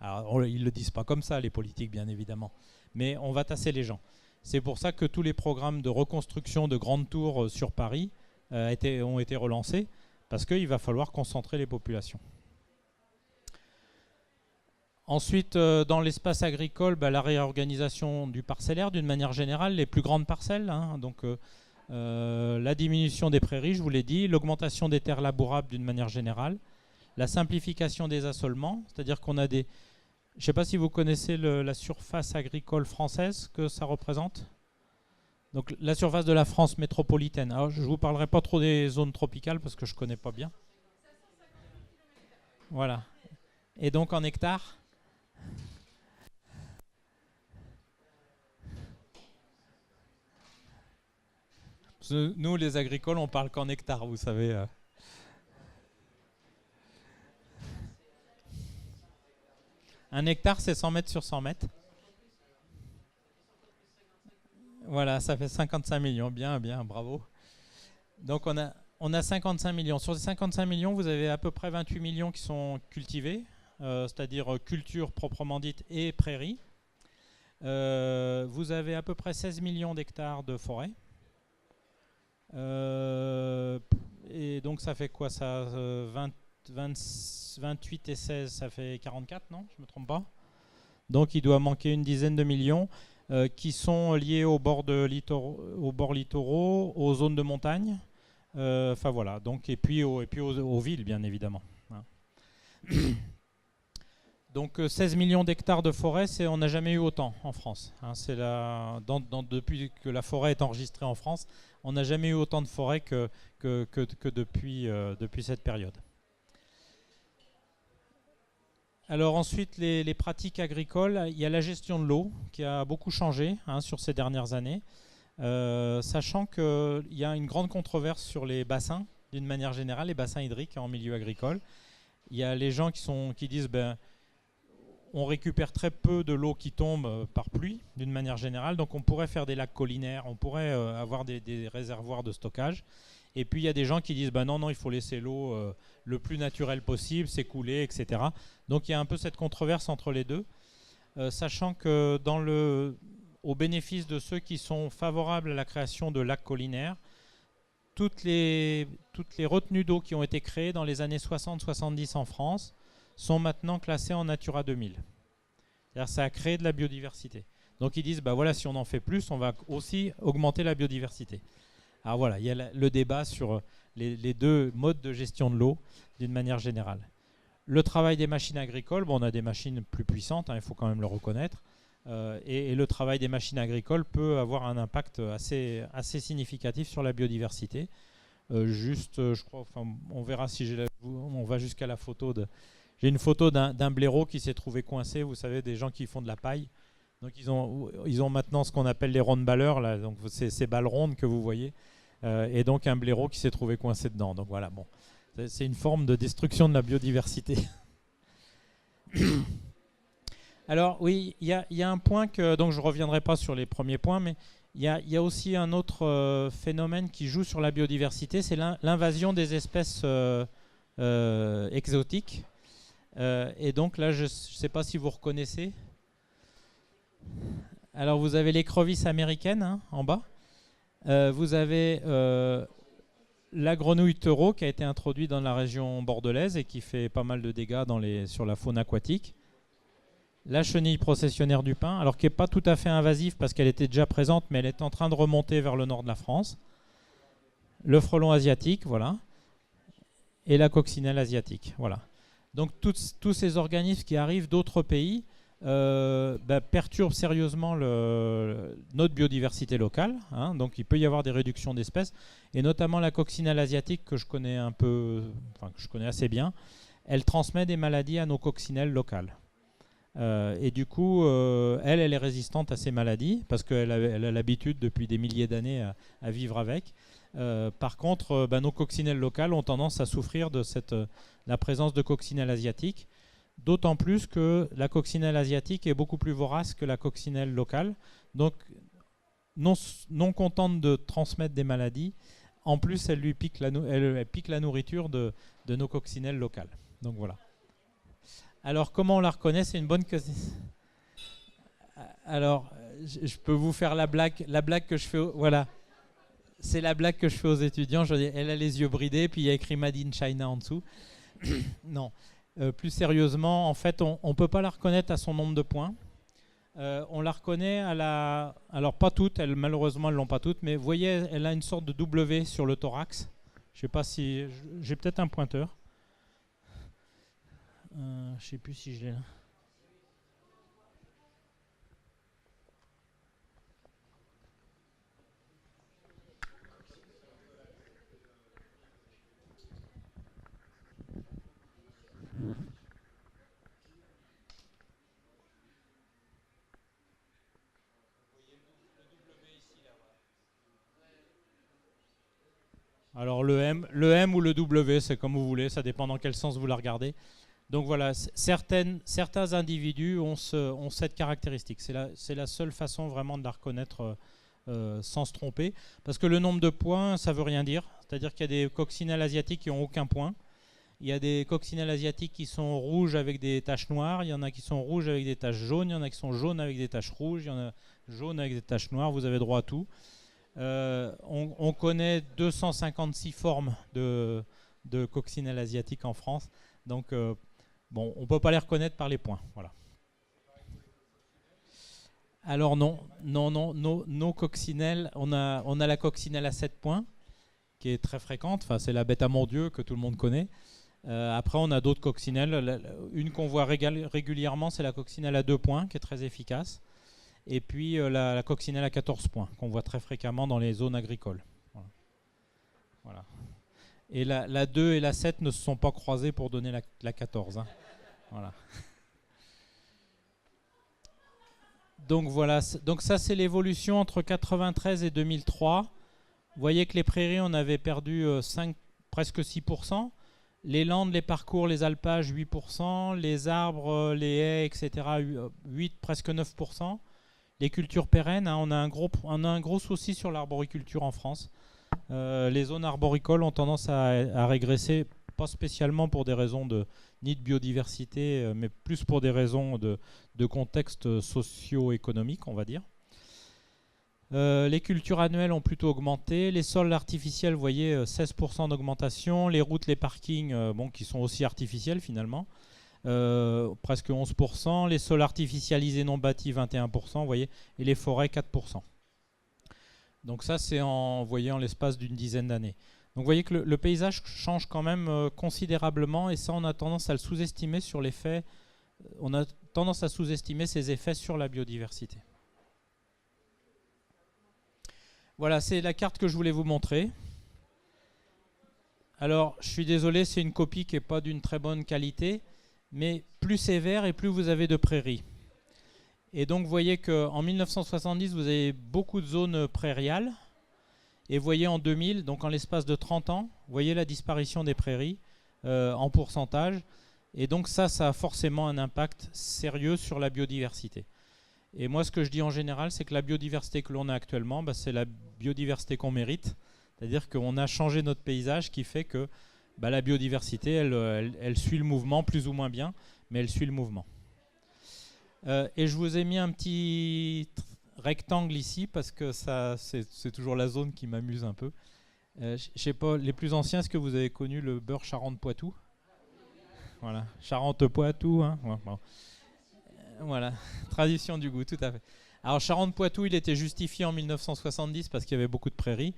Alors, ils ne le disent pas comme ça, les politiques, bien évidemment. Mais on va tasser les gens. C'est pour ça que tous les programmes de reconstruction de grandes tours sur Paris ont été relancés, parce qu'il va falloir concentrer les populations. Ensuite, dans l'espace agricole, la réorganisation du parcellaire, d'une manière générale, les plus grandes parcelles. Hein, donc, la diminution des prairies, je vous l'ai dit, l'augmentation des terres labourables d'une manière générale, la simplification des assolements, c'est-à-dire qu'on a des... Je ne sais pas si vous connaissez la surface agricole française que ça représente. Donc la surface de la France métropolitaine. Alors je ne vous parlerai pas trop des zones tropicales parce que je ne connais pas bien. Voilà. Et donc en hectares? Nous les agricoles, on parle qu'en hectares, vous savez. Un hectare, c'est 100 mètres sur 100 mètres. Voilà, ça fait 55 millions. Bien, bravo. Donc, on a 55 millions. Sur ces 55 millions, vous avez à peu près 28 millions qui sont cultivés, c'est-à-dire culture proprement dite et prairies. Vous avez à peu près 16 millions d'hectares de forêt. Et donc, ça fait quoi ça 28 et 16, ça fait 44, non? Je ne me trompe pas. Donc il doit manquer une dizaine de millions qui sont liés aux bords littoraux, aux zones de montagne. Enfin voilà. Donc, et puis aux villes, bien évidemment. Hein. Donc 16 millions d'hectares de forêt, on n'a jamais eu autant en France. Hein. Depuis que la forêt est enregistrée en France, on n'a jamais eu autant de forêt que depuis cette période. Alors ensuite, les pratiques agricoles, il y a la gestion de l'eau qui a beaucoup changé sur ces dernières années, sachant qu'il y a une grande controverse sur les bassins, d'une manière générale, les bassins hydriques en milieu agricole. Il y a les gens qui disent on récupère très peu de l'eau qui tombe par pluie, d'une manière générale, donc on pourrait faire des lacs collinaires, on pourrait avoir des réservoirs de stockage. Et puis il y a des gens qui disent non, il faut laisser l'eau le plus naturelle possible, s'écouler, etc. Donc il y a un peu cette controverse entre les deux, sachant que au bénéfice de ceux qui sont favorables à la création de lacs collinaires, toutes les retenues d'eau qui ont été créées dans les années 60-70 en France sont maintenant classées en Natura 2000. C'est-à-dire ça a créé de la biodiversité. Donc ils disent, voilà, si on en fait plus, on va aussi augmenter la biodiversité. Alors voilà, il y a le débat sur les deux modes de gestion de l'eau d'une manière générale. Le travail des machines agricoles, on a des machines plus puissantes, il faut quand même le reconnaître, et le travail des machines agricoles peut avoir un impact assez significatif sur la biodiversité. Je crois, on verra si on va jusqu'à la photo de... J'ai une photo d'un blaireau qui s'est trouvé coincé, vous savez, des gens qui font de la paille. Donc ils ont maintenant ce qu'on appelle les rondes-balleurs, là, donc ces balles rondes que vous voyez, et donc un blaireau qui s'est trouvé coincé dedans. Donc voilà, c'est une forme de destruction de la biodiversité. Alors oui, il y a un point donc je ne reviendrai pas sur les premiers points, mais il y a aussi un autre phénomène qui joue sur la biodiversité, c'est l'invasion des espèces exotiques. Et donc là, je ne sais pas si vous reconnaissez. Alors vous avez l'écrevisse américaine en bas. Vous avez la grenouille taureau qui a été introduite dans la région bordelaise et qui fait pas mal de dégâts sur la faune aquatique. La chenille processionnaire du pin, alors qui n'est pas tout à fait invasive parce qu'elle était déjà présente, mais elle est en train de remonter vers le nord de la France. Le frelon asiatique, voilà. Et la coccinelle asiatique, voilà. Donc tous ces organismes qui arrivent d'autres pays perturbent sérieusement notre biodiversité locale. Donc il peut y avoir des réductions d'espèces, et notamment la coccinelle asiatique que je connais que je connais assez bien. Elle transmet des maladies à nos coccinelles locales. Et du coup, elle est résistante à ces maladies parce qu'elle a l'habitude depuis des milliers d'années à vivre avec. Par contre, nos coccinelles locales ont tendance à souffrir de la présence de coccinelles asiatiques, d'autant plus que la coccinelle asiatique est beaucoup plus vorace que la coccinelle locale. Donc, non contente de transmettre des maladies, en plus, elle pique la nourriture de nos coccinelles locales. Donc voilà. Alors, comment on la reconnaît? C'est une bonne question. Alors, je peux vous faire la blague que je fais. Voilà. C'est la blague que je fais aux étudiants. Je dis, elle a les yeux bridés, puis il y a écrit Made in China en dessous. Non. Plus sérieusement, en fait, on ne peut pas la reconnaître à son nombre de points. On la reconnaît alors, pas toutes, malheureusement, elles ne l'ont pas toutes, mais vous voyez, elle a une sorte de W sur le thorax. Je ne sais pas si... J'ai peut-être un pointeur. Je ne sais plus si je l'ai là. Alors le M ou le W, c'est comme vous voulez, ça dépend dans quel sens vous la regardez. Donc voilà, certains individus ont cette caractéristique. C'est la seule façon vraiment de la reconnaître sans se tromper. Parce que le nombre de points, ça ne veut rien dire. C'est-à-dire qu'il y a des coccinelles asiatiques qui n'ont aucun point. Il y a des coccinelles asiatiques qui sont rouges avec des taches noires. Il y en a qui sont rouges avec des taches jaunes. Il y en a qui sont jaunes avec des taches rouges. Il y en a jaunes avec des taches noires. Vous avez droit à tout. On connaît 256 formes de coccinelles asiatiques en France. Donc... on ne peut pas les reconnaître par les points. Voilà. Alors non, nos coccinelles, on a la coccinelle à 7 points, qui est très fréquente. Enfin, c'est la bête à mon Dieu que tout le monde connaît. Après, on a d'autres coccinelles. Une qu'on voit régulièrement, c'est la coccinelle à 2 points, qui est très efficace. Et puis la coccinelle à 14 points, qu'on voit très fréquemment dans les zones agricoles. Voilà. Et la 2 et la 7 ne se sont pas croisées pour donner la 14. Voilà. Donc voilà. Donc ça, c'est l'évolution entre 93 et 2003. Vous voyez que les prairies, on avait perdu presque 6%. Les landes, les parcours, les alpages, 8%. Les arbres, les haies, etc., 8, presque 9%. Les cultures pérennes, on a un gros souci sur l'arboriculture en France. Les zones arboricoles ont tendance à régresser, pas spécialement pour des raisons ni de biodiversité, mais plus pour des raisons de contexte socio-économique, on va dire. Les cultures annuelles ont plutôt augmenté. Les sols artificiels, vous voyez, 16% d'augmentation. Les routes, les parkings, qui sont aussi artificiels finalement, presque 11%. Les sols artificialisés non bâtis, 21%, vous voyez. Et les forêts, 4%. Donc ça, c'est en l'espace d'une dizaine d'années. Donc vous voyez que le paysage change quand même considérablement, et ça, on a tendance à le sous-estimer sur l'effet. On a tendance à sous-estimer ses effets sur la biodiversité. Voilà, c'est la carte que je voulais vous montrer. Alors, je suis désolé, c'est une copie qui n'est pas d'une très bonne qualité, mais plus c'est vert et plus vous avez de prairies. Et donc, vous voyez qu'en 1970, vous avez beaucoup de zones prairiales. Et vous voyez en 2000, donc en l'espace de 30 ans, vous voyez la disparition des prairies en pourcentage. Et donc ça a forcément un impact sérieux sur la biodiversité. Et moi, ce que je dis en général, c'est que la biodiversité que l'on a actuellement, c'est la biodiversité qu'on mérite. C'est-à-dire qu'on a changé notre paysage, qui fait que la biodiversité, elle suit le mouvement, plus ou moins bien, mais elle suit le mouvement. Et je vous ai mis un petit rectangle ici, parce que c'est toujours la zone qui m'amuse un peu. Je sais pas, les plus anciens, est-ce que vous avez connu le beurre Charente-Poitou? Voilà, Charente-Poitou, hein. Bon. Voilà, tradition du goût, tout à fait. Alors Charente-Poitou, il était justifié en 1970 parce qu'il y avait beaucoup de prairies.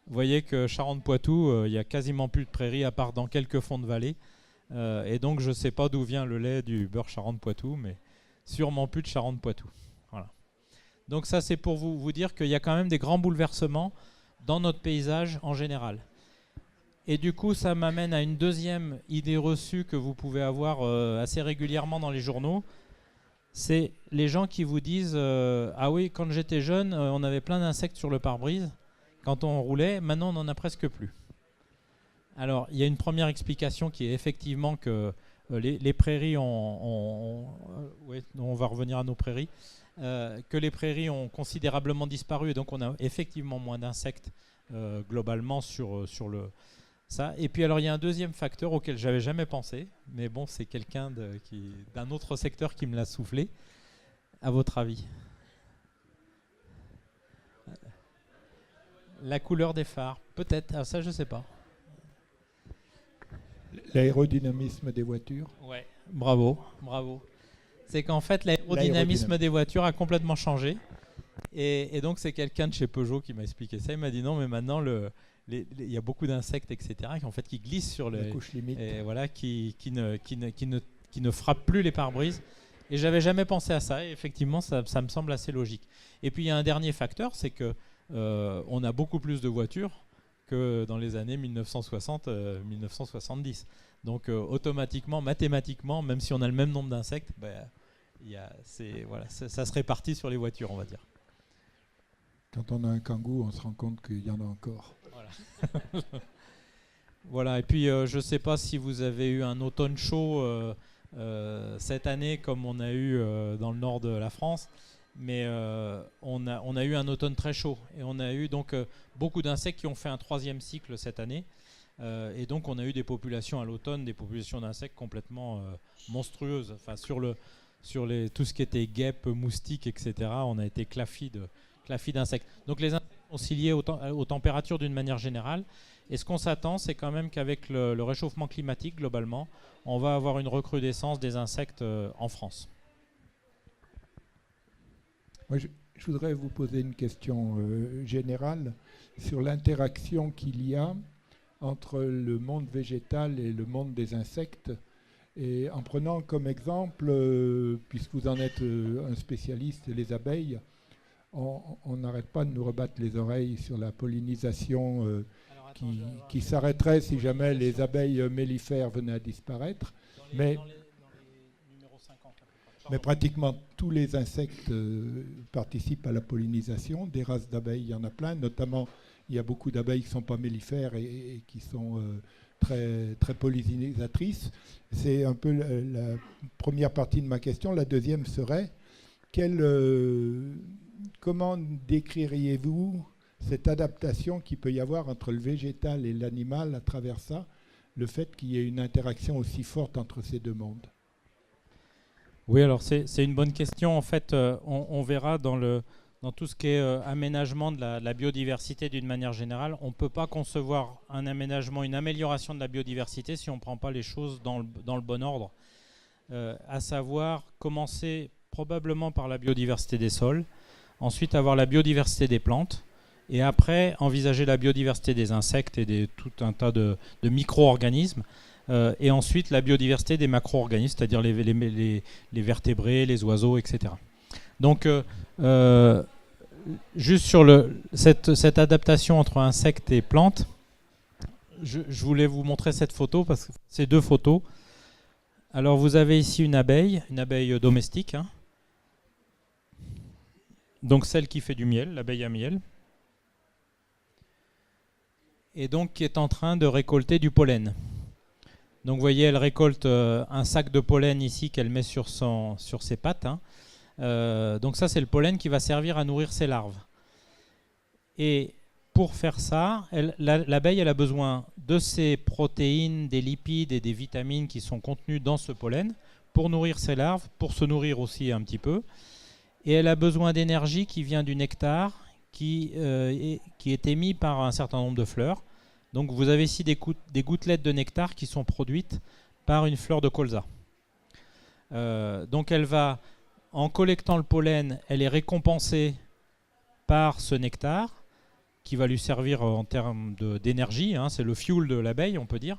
Vous voyez que Charente-Poitou, il n'y a quasiment plus de prairies à part dans quelques fonds de vallée. Et donc je ne sais pas d'où vient le lait du beurre Charente-Poitou, mais sûrement plus de Charente-Poitou. Voilà. Donc ça, c'est pour vous dire qu'il y a quand même des grands bouleversements dans notre paysage en général. Et du coup, ça m'amène à une deuxième idée reçue que vous pouvez avoir assez régulièrement dans les journaux. C'est les gens qui vous disent ah oui, quand j'étais jeune, on avait plein d'insectes sur le pare-brise quand on roulait, maintenant on n'en a presque plus. Alors, il y a une première explication qui est effectivement que les prairies on va revenir à nos prairies, que les prairies ont considérablement disparu, et donc on a effectivement moins d'insectes globalement sur ça. Et puis alors il y a un deuxième facteur auquel j'avais jamais pensé, mais bon, c'est quelqu'un d'un autre secteur qui me l'a soufflé. À votre avis? La couleur des phares, peut-être. Ah, ça, je sais pas. L'aérodynamisme des voitures. Ouais, bravo. C'est qu'en fait, l'aérodynamisme des voitures a complètement changé. Et donc, c'est quelqu'un de chez Peugeot qui m'a expliqué ça. Il m'a dit non, mais maintenant, il y a beaucoup d'insectes, etc., qui glissent sur la couche limite. Et voilà, qui ne frappent plus les pare-brises. Et j'avais jamais pensé à ça. Et effectivement, ça me semble assez logique. Et puis, il y a un dernier facteur, c'est que on a beaucoup plus de voitures que dans les années 1960-1970. Donc automatiquement, mathématiquement, même si on a le même nombre d'insectes, ça se répartit sur les voitures, on va dire. Quand on a un kangou, on se rend compte qu'il y en a encore. Voilà. Voilà, et puis je ne sais pas si vous avez eu un automne chaud cette année comme on a eu dans le nord de la France. Mais on a eu un automne très chaud, et on a eu donc beaucoup d'insectes qui ont fait un troisième cycle cette année, et donc on a eu des populations à l'automne, des populations d'insectes complètement monstrueuses. Enfin, sur tout ce qui était guêpes, moustiques, etc., on a été clafis d'insectes. Donc les insectes sont aussi liés aux températures d'une manière générale, et ce qu'on s'attend, c'est quand même qu'avec le réchauffement climatique, globalement, on va avoir une recrudescence des insectes en France. Moi, je voudrais vous poser une question générale sur l'interaction qu'il y a entre le monde végétal et le monde des insectes. Et en prenant comme exemple, puisque vous en êtes un spécialiste, les abeilles, on n'arrête pas de nous rebattre les oreilles sur la pollinisation qui s'arrêterait si jamais les abeilles mellifères venaient à disparaître. Mais pratiquement tous les insectes participent à la pollinisation. Des races d'abeilles, il y en a plein. Notamment, il y a beaucoup d'abeilles qui ne sont pas mellifères et qui sont très, très pollinisatrices. C'est un peu la première partie de ma question. La deuxième serait, comment décririez-vous cette adaptation qu'il peut y avoir entre le végétal et l'animal à travers ça, le fait qu'il y ait une interaction aussi forte entre ces deux mondes. Oui, alors c'est une bonne question. En fait, on verra dans tout ce qui est aménagement de la biodiversité d'une manière générale, on ne peut pas concevoir un aménagement, une amélioration de la biodiversité si on ne prend pas les choses dans le bon ordre. À savoir commencer probablement par la biodiversité des sols, ensuite avoir la biodiversité des plantes, et après envisager la biodiversité des insectes et tout un tas de micro-organismes, et ensuite la biodiversité des macro-organismes, c'est-à-dire les vertébrés, les oiseaux, etc. Donc, juste sur cette adaptation entre insectes et plantes, je voulais vous montrer cette photo, parce que c'est deux photos. Alors, vous avez ici une abeille domestique, hein. Donc celle qui fait du miel, l'abeille à miel, et donc qui est en train de récolter du pollen. Donc vous voyez, elle récolte un sac de pollen ici qu'elle met sur ses pattes, hein. Donc ça, c'est le pollen qui va servir à nourrir ses larves. Et pour faire ça, l'abeille elle a besoin de ces protéines, des lipides et des vitamines qui sont contenus dans ce pollen pour nourrir ses larves, pour se nourrir aussi un petit peu. Et elle a besoin d'énergie qui vient du nectar qui est émis par un certain nombre de fleurs. Donc vous avez ici des gouttelettes de nectar qui sont produites par une fleur de colza. Donc elle va, en collectant le pollen, elle est récompensée par ce nectar qui va lui servir en termes d'énergie, hein, c'est le fuel de l'abeille, on peut dire.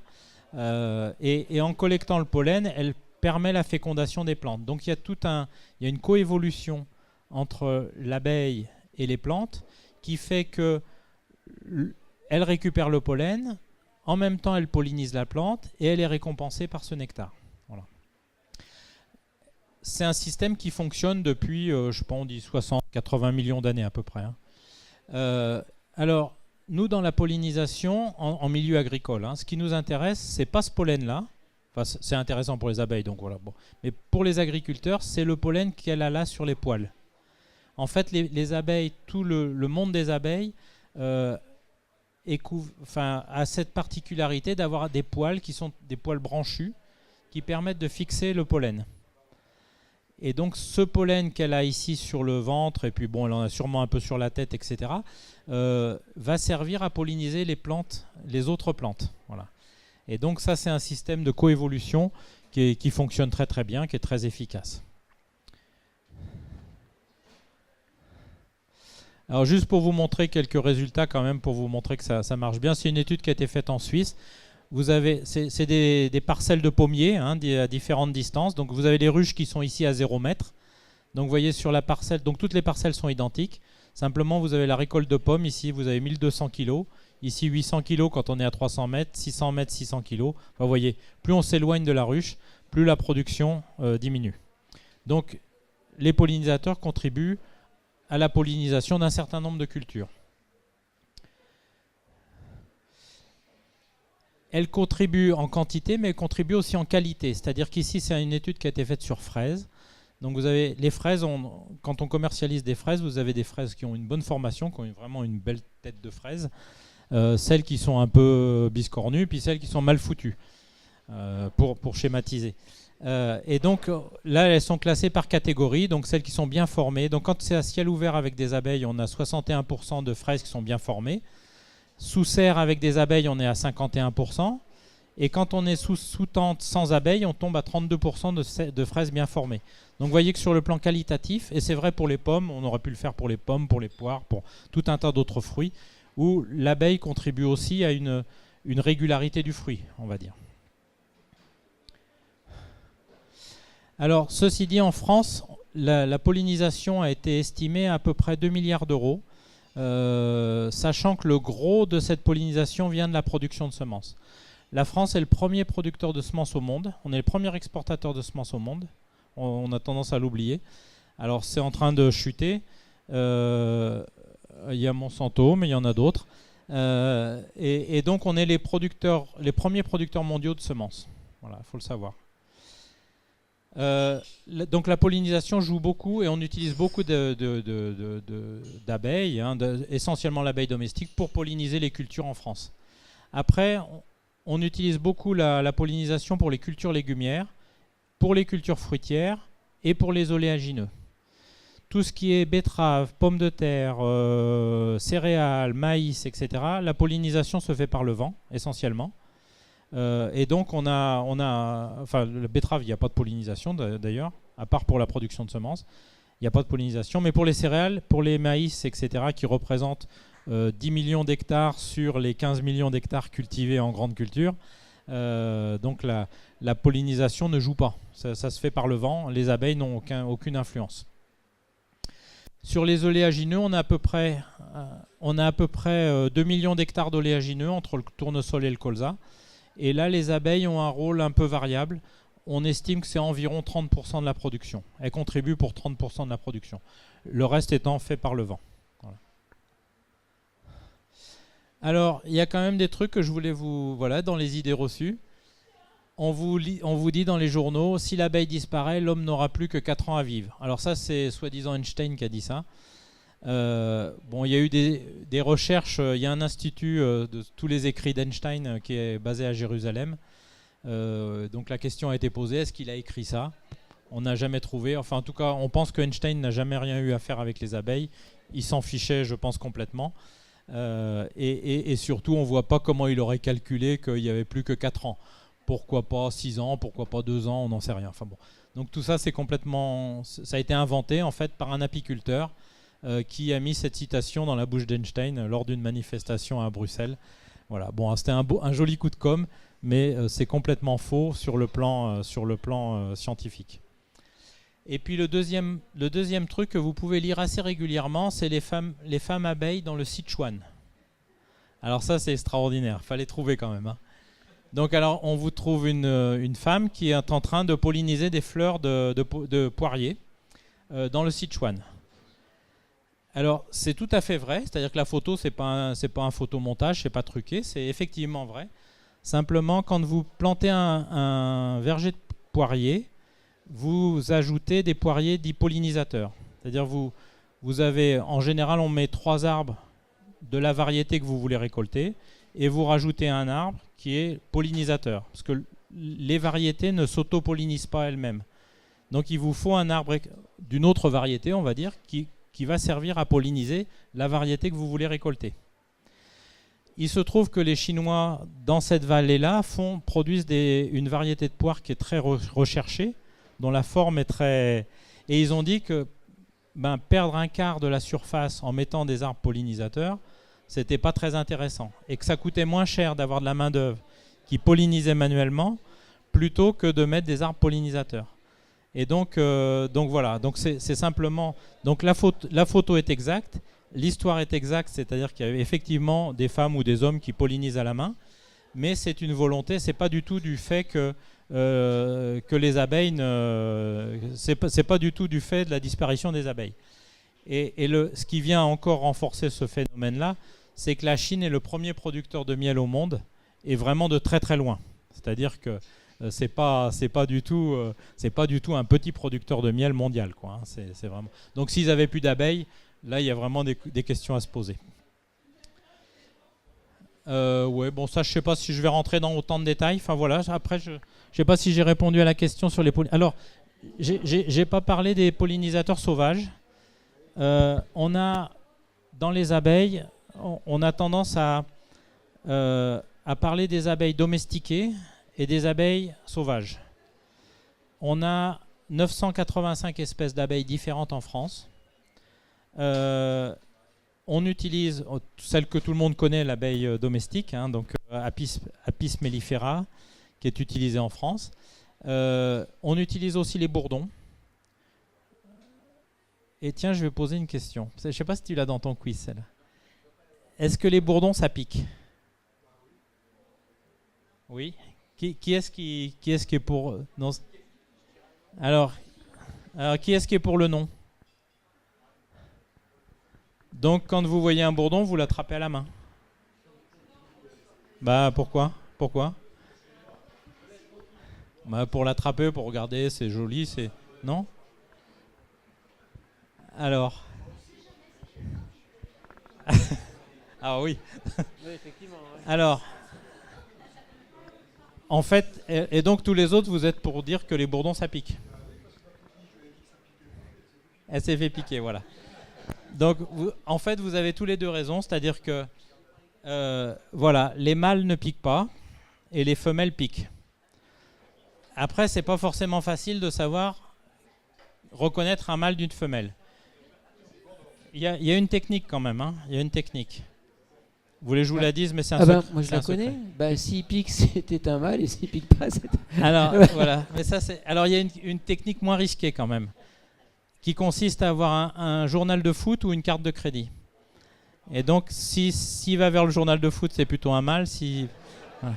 Et en collectant le pollen, elle permet la fécondation des plantes. Donc il y a une coévolution entre l'abeille et les plantes qui fait que elle récupère le pollen, en même temps elle pollinise la plante et elle est récompensée par ce nectar. Voilà. C'est un système qui fonctionne depuis, je pense, on dit 60-80 millions d'années à peu près, hein. Alors, nous dans la pollinisation en milieu agricole, hein, ce qui nous intéresse, c'est pas ce pollen-là. Enfin, c'est intéressant pour les abeilles, donc voilà. Bon. Mais pour les agriculteurs, c'est le pollen qu'elle a là sur les poils. En fait, les abeilles, tout le monde des abeilles a cette particularité d'avoir des poils qui sont des poils branchus qui permettent de fixer le pollen. Et donc ce pollen qu'elle a ici sur le ventre, et puis bon, elle en a sûrement un peu sur la tête, etc., va servir à polliniser les plantes, les autres plantes. Voilà. Et donc ça, c'est un système de coévolution qui fonctionne très très bien, qui est très efficace. Alors juste pour vous montrer quelques résultats quand même, pour vous montrer que ça marche bien, c'est une étude qui a été faite en Suisse. C'est des parcelles de pommiers, hein, à différentes distances. Donc vous avez les ruches qui sont ici à 0 mètre. Donc vous voyez sur la parcelle, donc toutes les parcelles sont identiques. Simplement vous avez la récolte de pommes, ici vous avez 1200 kg. Ici 800 kg quand on est à 300 mètres, 600 mètres, 600 kg. Enfin, vous voyez, plus on s'éloigne de la ruche, plus la production diminue. Donc les pollinisateurs contribuent à la pollinisation d'un certain nombre de cultures. Elle contribue en quantité, mais elle contribue aussi en qualité. C'est-à-dire qu'ici, c'est une étude qui a été faite sur fraises. Donc vous avez les fraises, quand on commercialise des fraises, vous avez des fraises qui ont une bonne formation, qui ont vraiment une belle tête de fraise. Celles qui sont un peu biscornues, puis celles qui sont mal foutues, pour schématiser. Et donc là, elles sont classées par catégorie, donc celles qui sont bien formées. Donc quand c'est à ciel ouvert avec des abeilles, on a 61% de fraises qui sont bien formées. Sous serre avec des abeilles, on est à 51%. Et quand on est sous tente sans abeilles, on tombe à 32% de fraises bien formées. Donc vous voyez que sur le plan qualitatif, et c'est vrai pour les pommes, on aurait pu le faire pour les pommes, pour les poires, pour tout un tas d'autres fruits, où l'abeille contribue aussi à une régularité du fruit, on va dire. Alors, ceci dit, en France, la pollinisation a été estimée à peu près 2 milliards d'euros, sachant que le gros de cette pollinisation vient de la production de semences. La France est le premier producteur de semences au monde. On est le premier exportateur de semences au monde. On a tendance à l'oublier. Alors, c'est en train de chuter. Il y a Monsanto, mais il y en a d'autres. Et donc, on est les premiers producteurs mondiaux de semences. Voilà, il faut le savoir. Donc la pollinisation joue beaucoup et on utilise beaucoup d'abeilles, essentiellement l'abeille domestique, pour polliniser les cultures en France. Après, on utilise beaucoup la pollinisation pour les cultures légumières, pour les cultures fruitières et pour les oléagineux. Tout ce qui est betterave, pommes de terre, céréales, maïs, etc., la pollinisation se fait par le vent, essentiellement. Et donc enfin, la betterave, il n'y a pas de pollinisation d'ailleurs, à part pour la production de semences, il n'y a pas de pollinisation. Mais pour les céréales, pour les maïs, etc., qui représentent 10 millions d'hectares sur les 15 millions d'hectares cultivés en grande culture, donc la pollinisation ne joue pas. Ça se fait par le vent, les abeilles n'ont aucune influence. Sur les oléagineux, on a à peu près 2 millions d'hectares d'oléagineux entre le tournesol et le colza. Et là, les abeilles ont un rôle un peu variable. On estime que c'est environ 30% de la production. Elles contribuent pour 30% de la production. Le reste étant fait par le vent. Voilà. Alors, il y a quand même des trucs que je voulais vous... Voilà, dans les idées reçues. On vous dit dans les journaux, si l'abeille disparaît, l'homme n'aura plus que 4 ans à vivre. Alors ça, c'est soi-disant Einstein qui a dit ça. Bon, il y a eu des recherches, il y a un institut de tous les écrits d'Einstein qui est basé à Jérusalem. Donc la question a été posée, est-ce qu'il a écrit ça? On n'a jamais trouvé, enfin en tout cas on pense que Einstein n'a jamais rien eu à faire avec les abeilles. Il s'en fichait, je pense, complètement. Et surtout on ne voit pas comment il aurait calculé qu'il n'y avait plus que 4 ans. Pourquoi pas 6 ans, pourquoi pas 2 ans, on n'en sait rien. Enfin bon. Donc tout ça, ça a été inventé en fait par un apiculteur qui a mis cette citation dans la bouche d'Einstein lors d'une manifestation à Bruxelles. Voilà. Bon, c'était un joli coup de com', mais c'est complètement faux sur le plan scientifique. Et puis le deuxième truc que vous pouvez lire assez régulièrement, c'est les femmes abeilles dans le Sichuan. Alors ça, c'est extraordinaire. Fallait trouver quand même. Hein. Donc alors, on vous trouve une femme qui est en train de polliniser des fleurs de poirier dans le Sichuan. Alors, c'est tout à fait vrai, c'est-à-dire que la photo, c'est pas un photomontage, c'est pas truqué, c'est effectivement vrai. Simplement, quand vous plantez un verger de poirier, vous ajoutez des poiriers dits pollinisateurs. C'est-à-dire, vous avez, en général, on met 3 arbres de la variété que vous voulez récolter, et vous rajoutez un arbre qui est pollinisateur, parce que les variétés ne s'auto-pollinisent pas elles-mêmes. Donc, il vous faut un arbre d'une autre variété, on va dire, qui va servir à polliniser la variété que vous voulez récolter. Il se trouve que les Chinois, dans cette vallée-là, produisent une variété de poire qui est très recherchée, dont la forme est très... Et ils ont dit que perdre un quart de la surface en mettant des arbres pollinisateurs, c'était pas très intéressant. Et que ça coûtait moins cher d'avoir de la main-d'œuvre qui pollinisait manuellement, plutôt que de mettre des arbres pollinisateurs. Et donc voilà, donc c'est simplement... Donc la photo est exacte, l'histoire est exacte, c'est-à-dire qu'il y a effectivement des femmes ou des hommes qui pollinisent à la main, mais c'est une volonté, c'est pas du tout du fait que les abeilles... c'est pas du tout du fait de la disparition des abeilles. Et ce qui vient encore renforcer ce phénomène-là, c'est que la Chine est le premier producteur de miel au monde, et vraiment de très très loin. C'est-à-dire que c'est pas du tout un petit producteur de miel mondial, quoi. Hein. C'est vraiment... Donc s'ils avaient plus d'abeilles, là il y a vraiment des questions à se poser. Ouais, bon ça je sais pas si je vais rentrer dans autant de détails. Enfin voilà, après je sais pas si j'ai répondu à la question sur les Alors j'ai pas parlé des pollinisateurs sauvages. On a dans les abeilles, on a tendance à parler des abeilles domestiquées et des abeilles sauvages. On a 985 espèces d'abeilles différentes en France. On utilise celle que tout le monde connaît, l'abeille domestique, hein, donc Apis mellifera, qui est utilisée en France. On utilise aussi les bourdons. Et tiens, je vais poser une question. Je ne sais pas si tu l'as dans ton quiz, celle-là. Est-ce que les bourdons, ça pique? Oui. Qui est-ce qui est pour... Non. Alors, qui est-ce qui est pour le non? Donc, quand vous voyez un bourdon, vous l'attrapez à la main. Bah, pourquoi? Bah, pour l'attraper, pour regarder, c'est joli, c'est... Non? Alors... Ah oui. Oui, effectivement. Ouais. Alors... En fait, et donc tous les autres, vous êtes pour dire que les bourdons, ça pique. Elle s'est fait piquer, voilà. Donc, en fait, vous avez tous les deux raison, c'est-à-dire que, voilà, les mâles ne piquent pas et les femelles piquent. Après, c'est pas forcément facile de savoir reconnaître un mâle d'une femelle. Il y a une technique quand même, hein. Il y a une technique. Vous voulez que je vous la dise, mais c'est un secret. Moi je la connais. Bah, s'il pique, c'était un mâle, et s'il pique pas, c'était... Alors, voilà. Mais ça, c'est... Alors, il y a une technique moins risquée quand même, qui consiste à avoir un journal de foot ou une carte de crédit. Et donc, s'il va vers le journal de foot, c'est plutôt un mâle. Voilà.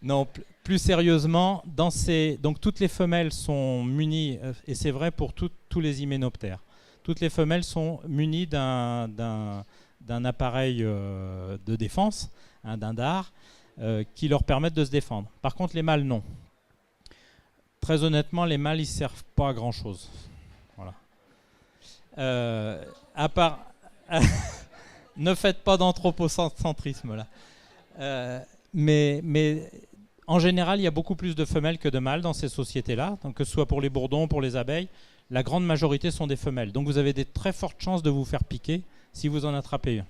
Non, plus sérieusement, donc toutes les femelles sont munies, et c'est vrai pour tous les hyménoptères, toutes les femelles sont munies d'un appareil de défense, d'un dard, qui leur permettent de se défendre. Par contre, les mâles, non. Très honnêtement, les mâles, ils ne servent pas à grand-chose. Voilà. À part... ne faites pas d'anthropocentrisme, là. Mais en général, il y a beaucoup plus de femelles que de mâles dans ces sociétés-là. Donc, que ce soit pour les bourdons, pour les abeilles, la grande majorité sont des femelles. Donc, vous avez des très fortes chances de vous faire piquer si vous en attrapez un.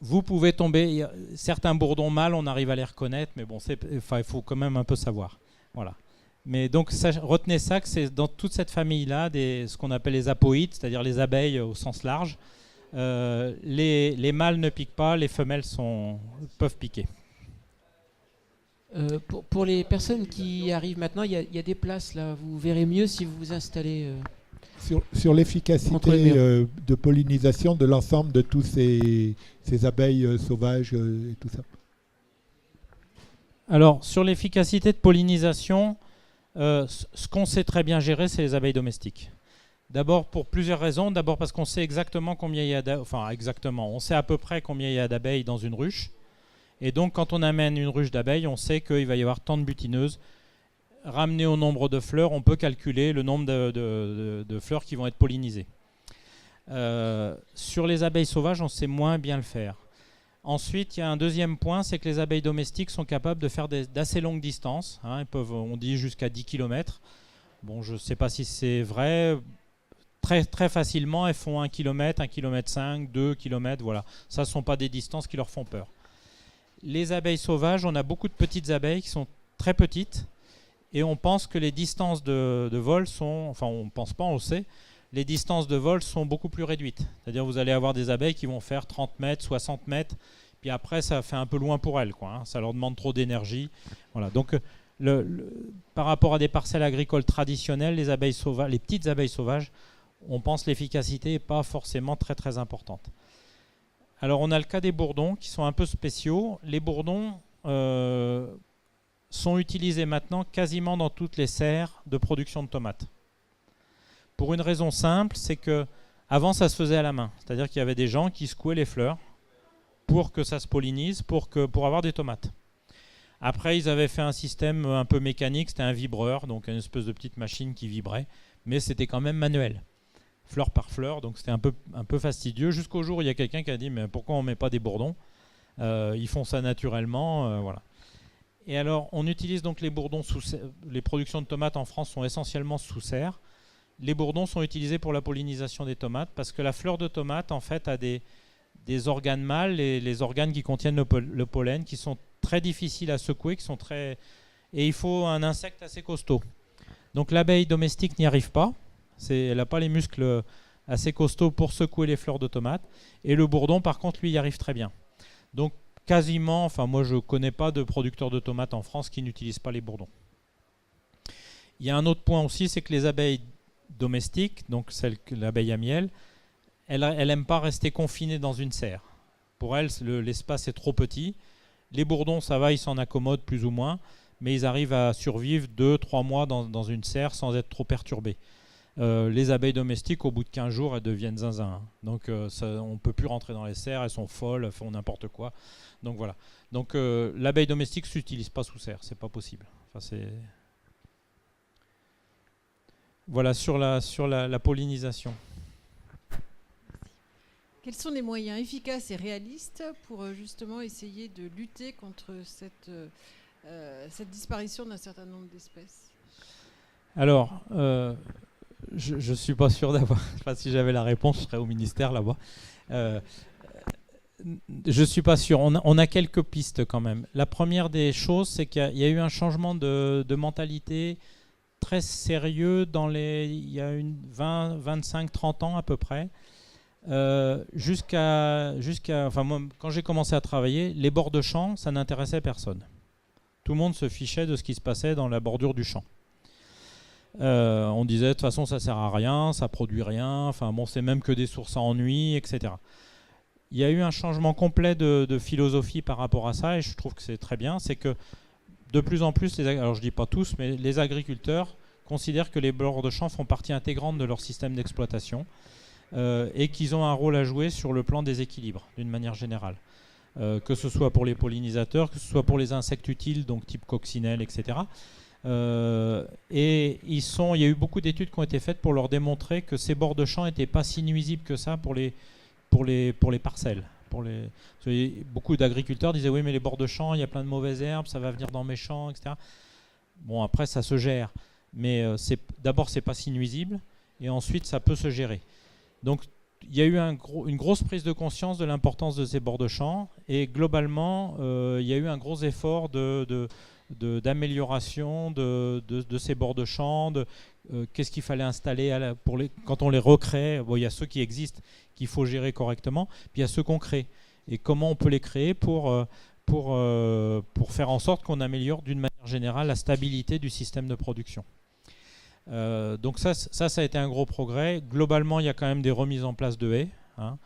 Vous pouvez tomber, certains bourdons mâles, on arrive à les reconnaître, mais bon, il faut quand même un peu savoir. Voilà. Mais donc, retenez ça, que c'est dans toute cette famille-là, ce qu'on appelle les apoïdes, c'est-à-dire les abeilles au sens large. Les mâles ne piquent pas, les femelles peuvent piquer. Pour les personnes qui arrivent maintenant, il y a des places là, vous verrez mieux si vous vous installez... Sur l'efficacité de pollinisation de l'ensemble de tous ces abeilles sauvages et tout ça. Alors, sur l'efficacité de pollinisation, ce qu'on sait très bien gérer, c'est les abeilles domestiques. D'abord pour plusieurs raisons. D'abord parce qu'on sait exactement combien il y a on sait à peu près combien il y a d'abeilles dans une ruche. Et donc, quand on amène une ruche d'abeilles, on sait qu'il va y avoir tant de butineuses. Ramené au nombre de fleurs, on peut calculer le nombre de fleurs qui vont être pollinisées. Sur les abeilles sauvages, on sait moins bien le faire. Ensuite, il y a un deuxième point, c'est que les abeilles domestiques sont capables de faire d'assez longues distances. Hein, elles peuvent, on dit jusqu'à 10 km. Bon, je ne sais pas si c'est vrai. Très, très facilement, elles font 1 km, 1,5 km, 2 km, voilà. Ça ne sont pas des distances qui leur font peur. Les abeilles sauvages, on a beaucoup de petites abeilles qui sont très petites. Et on pense que les distances de vol sont... Enfin, on ne pense pas, on le sait. Les distances de vol sont beaucoup plus réduites. C'est-à-dire vous allez avoir des abeilles qui vont faire 30 mètres, 60 mètres. Puis après, ça fait un peu loin pour elles, quoi, hein. Ça leur demande trop d'énergie. Voilà. Donc, par rapport à des parcelles agricoles traditionnelles, les petites abeilles sauvages, on pense l'efficacité n'est pas forcément très, très importante. Alors, on a le cas des bourdons qui sont un peu spéciaux. Les bourdons... sont utilisés maintenant quasiment dans toutes les serres de production de tomates. Pour une raison simple, c'est que avant ça se faisait à la main. C'est-à-dire qu'il y avait des gens qui secouaient les fleurs pour que ça se pollinise, pour avoir des tomates. Après, ils avaient fait un système un peu mécanique, c'était un vibreur, donc une espèce de petite machine qui vibrait, mais c'était quand même manuel, fleur par fleur, donc c'était un peu fastidieux, jusqu'au jour où il y a quelqu'un qui a dit « mais pourquoi on ne met pas des bourdons ? Ils font ça naturellement, voilà. » Et alors, on utilise donc les bourdons les productions de tomates en France sont essentiellement sous serre. Les bourdons sont utilisés pour la pollinisation des tomates parce que la fleur de tomate, en fait, a des organes mâles, les organes qui contiennent le pollen, qui sont très difficiles à secouer, et il faut un insecte assez costaud. Donc l'abeille domestique n'y arrive pas. Elle n'a pas les muscles assez costauds pour secouer les fleurs de tomates. Et le bourdon, par contre, lui, y arrive très bien. Donc, quasiment, enfin moi je ne connais pas de producteurs de tomates en France qui n'utilisent pas les bourdons. Il y a un autre point aussi, c'est que les abeilles domestiques, donc l'abeille à miel, elle n'aime pas rester confinée dans une serre. Pour elle, l'espace est trop petit. Les bourdons, ça va, ils s'en accommodent plus ou moins, mais ils arrivent à survivre 2-3 mois dans une serre sans être trop perturbés. Les abeilles domestiques, au bout de 15 jours, elles deviennent zinzin. Donc on ne peut plus rentrer dans les serres, elles sont folles, elles font n'importe quoi. Donc voilà. Donc l'abeille domestique ne s'utilise pas sous serre, c'est pas possible. Enfin, voilà sur la pollinisation. Quels sont les moyens efficaces et réalistes pour justement essayer de lutter contre cette disparition d'un certain nombre d'espèces? Alors, je ne suis pas sûr d'avoir... Enfin, si j'avais la réponse, je serais au ministère là-bas. Je ne suis pas sûr. On a quelques pistes quand même. La première des choses, c'est qu'il y a eu un changement de mentalité très sérieux il y a 20, 25, 30 ans à peu près. Enfin moi, quand j'ai commencé à travailler, les bords de champ, ça n'intéressait personne. Tout le monde se fichait de ce qui se passait dans la bordure du champ. On disait de toute façon ça sert à rien, ça produit rien, enfin bon c'est même que des sources à ennui, etc. Il y a eu un changement complet de philosophie par rapport à ça et je trouve que c'est très bien. C'est que de plus en plus, alors je dis pas tous, mais les agriculteurs considèrent que les bords de champ font partie intégrante de leur système d'exploitation et qu'ils ont un rôle à jouer sur le plan des équilibres d'une manière générale. Que ce soit pour les pollinisateurs, que ce soit pour les insectes utiles, donc type coccinelle, etc. Et il y a eu beaucoup d'études qui ont été faites pour leur démontrer que ces bords de champ n'étaient pas si nuisibles que ça pour les parcelles. Beaucoup d'agriculteurs disaient oui mais les bords de champ, il y a plein de mauvaises herbes, ça va venir dans mes champs, etc. Bon après ça se gère, mais d'abord c'est pas si nuisible et ensuite ça peut se gérer. Donc il y a eu une grosse prise de conscience de l'importance de ces bords de champ et globalement il y a eu un gros effort d'amélioration de ces bords de champ, qu'est-ce qu'il fallait installer quand on les recrée. Bon, il y a ceux qui existent qu'il faut gérer correctement, puis il y a ceux qu'on crée. Et comment on peut les créer pour faire en sorte qu'on améliore d'une manière générale la stabilité du système de production. Donc ça a été un gros progrès. Globalement, il y a quand même des remises en place de haies, hein,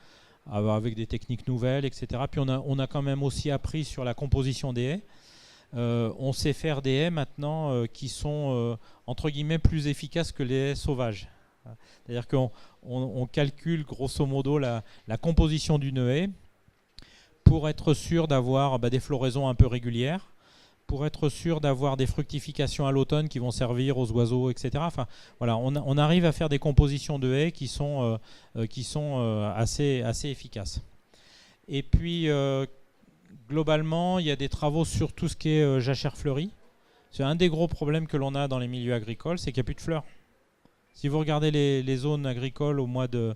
avec des techniques nouvelles, etc. Puis on a quand même aussi appris sur la composition des haies. On sait faire des haies maintenant qui sont entre guillemets plus efficaces que les haies sauvages. C'est-à-dire qu'on calcule grosso modo la composition d'une haie pour être sûr d'avoir des floraisons un peu régulières, pour être sûr d'avoir des fructifications à l'automne qui vont servir aux oiseaux, etc. Enfin, voilà, on arrive à faire des compositions de haies qui sont assez efficaces. Et puis globalement, il y a des travaux sur tout ce qui est jachère fleurie. C'est un des gros problèmes que l'on a dans les milieux agricoles, c'est qu'il n'y a plus de fleurs. Si vous regardez les zones agricoles au mois de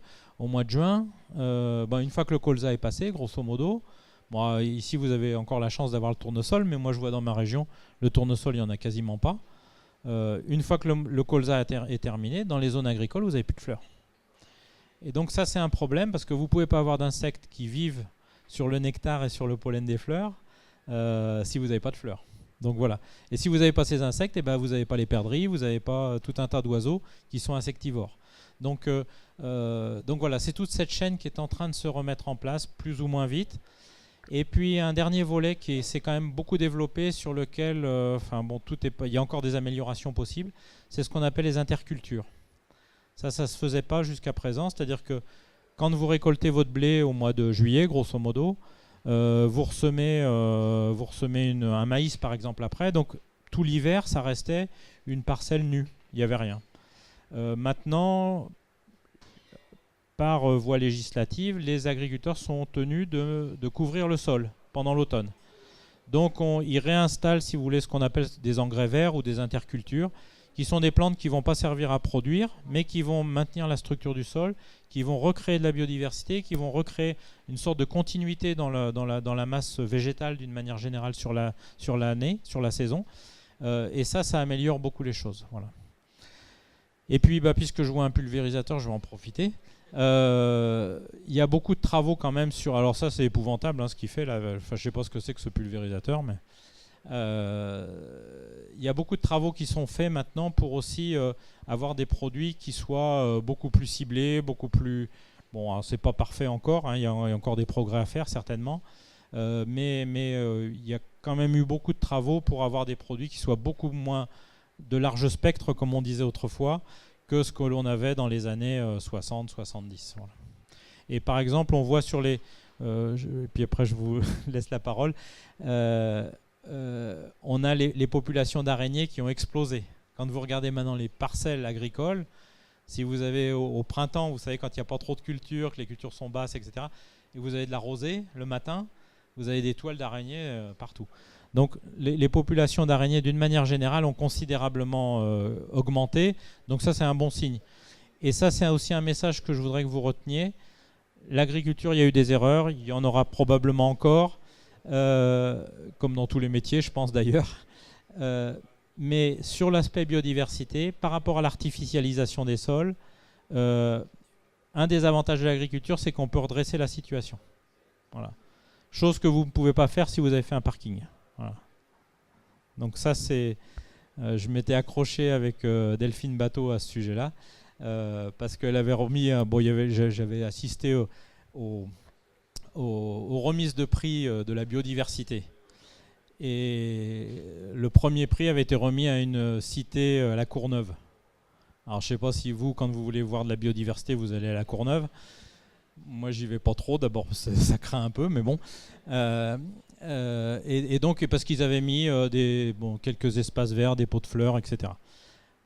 juin, une fois que le colza est passé, grosso modo, bon, ici vous avez encore la chance d'avoir le tournesol, mais moi je vois dans ma région, le tournesol il n'y en a quasiment pas. Une fois que le colza est terminé, dans les zones agricoles, vous n'avez plus de fleurs. Et donc ça c'est un problème parce que vous ne pouvez pas avoir d'insectes qui vivent sur le nectar et sur le pollen des fleurs si vous n'avez pas de fleurs. Donc voilà. Et si vous n'avez pas ces insectes, vous n'avez pas les perdrix, vous n'avez pas tout un tas d'oiseaux qui sont insectivores. Donc voilà, c'est toute cette chaîne qui est en train de se remettre en place plus ou moins vite. Et puis un dernier volet qui s'est quand même beaucoup développé, sur lequel il y a encore des améliorations possibles, c'est ce qu'on appelle les intercultures. Ça ne se faisait pas jusqu'à présent, c'est-à-dire que quand vous récoltez votre blé au mois de juillet, grosso modo, vous ressemez un maïs par exemple après, donc tout l'hiver ça restait une parcelle nue, il n'y avait rien. Maintenant, par voie législative, les agriculteurs sont tenus de couvrir le sol pendant l'automne. Donc ils réinstallent, si vous voulez, ce qu'on appelle des engrais verts ou des intercultures, qui sont des plantes qui ne vont pas servir à produire, mais qui vont maintenir la structure du sol, qui vont recréer de la biodiversité, qui vont recréer une sorte de continuité dans la masse végétale d'une manière générale sur l'année, sur la saison. Et ça améliore beaucoup les choses. Voilà. Et puis, puisque je vois un pulvérisateur, je vais en profiter. Il y a beaucoup de travaux quand même sur... Alors ça, c'est épouvantable ce qu'il fait là. Enfin, je ne sais pas ce que c'est que ce pulvérisateur, mais... il y a beaucoup de travaux qui sont faits maintenant pour aussi avoir des produits qui soient beaucoup plus ciblés, beaucoup plus... Bon, c'est pas parfait encore, hein, il y a encore des progrès à faire certainement, mais il y a quand même eu beaucoup de travaux pour avoir des produits qui soient beaucoup moins de large spectre, comme on disait autrefois, que ce que l'on avait dans les années 60-70. Voilà. Et par exemple, on voit sur les... et puis après, je vous laisse la parole. On a les populations d'araignées qui ont explosé. Quand vous regardez maintenant les parcelles agricoles, si vous avez au printemps, vous savez, quand il n'y a pas trop de culture, que les cultures sont basses, etc., et vous avez de la rosée le matin, vous avez des toiles d'araignées partout. Donc les populations d'araignées, d'une manière générale, ont considérablement augmenté. Donc ça, c'est un bon signe. Et ça, c'est aussi un message que je voudrais que vous reteniez. L'agriculture, il y a eu des erreurs, il y en aura probablement encore, comme dans tous les métiers, je pense d'ailleurs. Mais sur l'aspect biodiversité, par rapport à l'artificialisation des sols, un des avantages de l'agriculture, c'est qu'on peut redresser la situation. Voilà. Chose que vous ne pouvez pas faire si vous avez fait un parking. Voilà. Donc ça, c'est... je m'étais accroché avec Delphine Bateau à ce sujet-là, parce qu'elle avait remis... j'avais assisté aux remises de prix de la biodiversité. Et le premier prix avait été remis à une cité à la Courneuve. Alors je ne sais pas si vous, quand vous voulez voir de la biodiversité, vous allez à la Courneuve. Moi, j'y vais pas trop. D'abord, ça craint un peu, mais bon. Et donc, parce qu'ils avaient mis quelques espaces verts, des pots de fleurs, etc.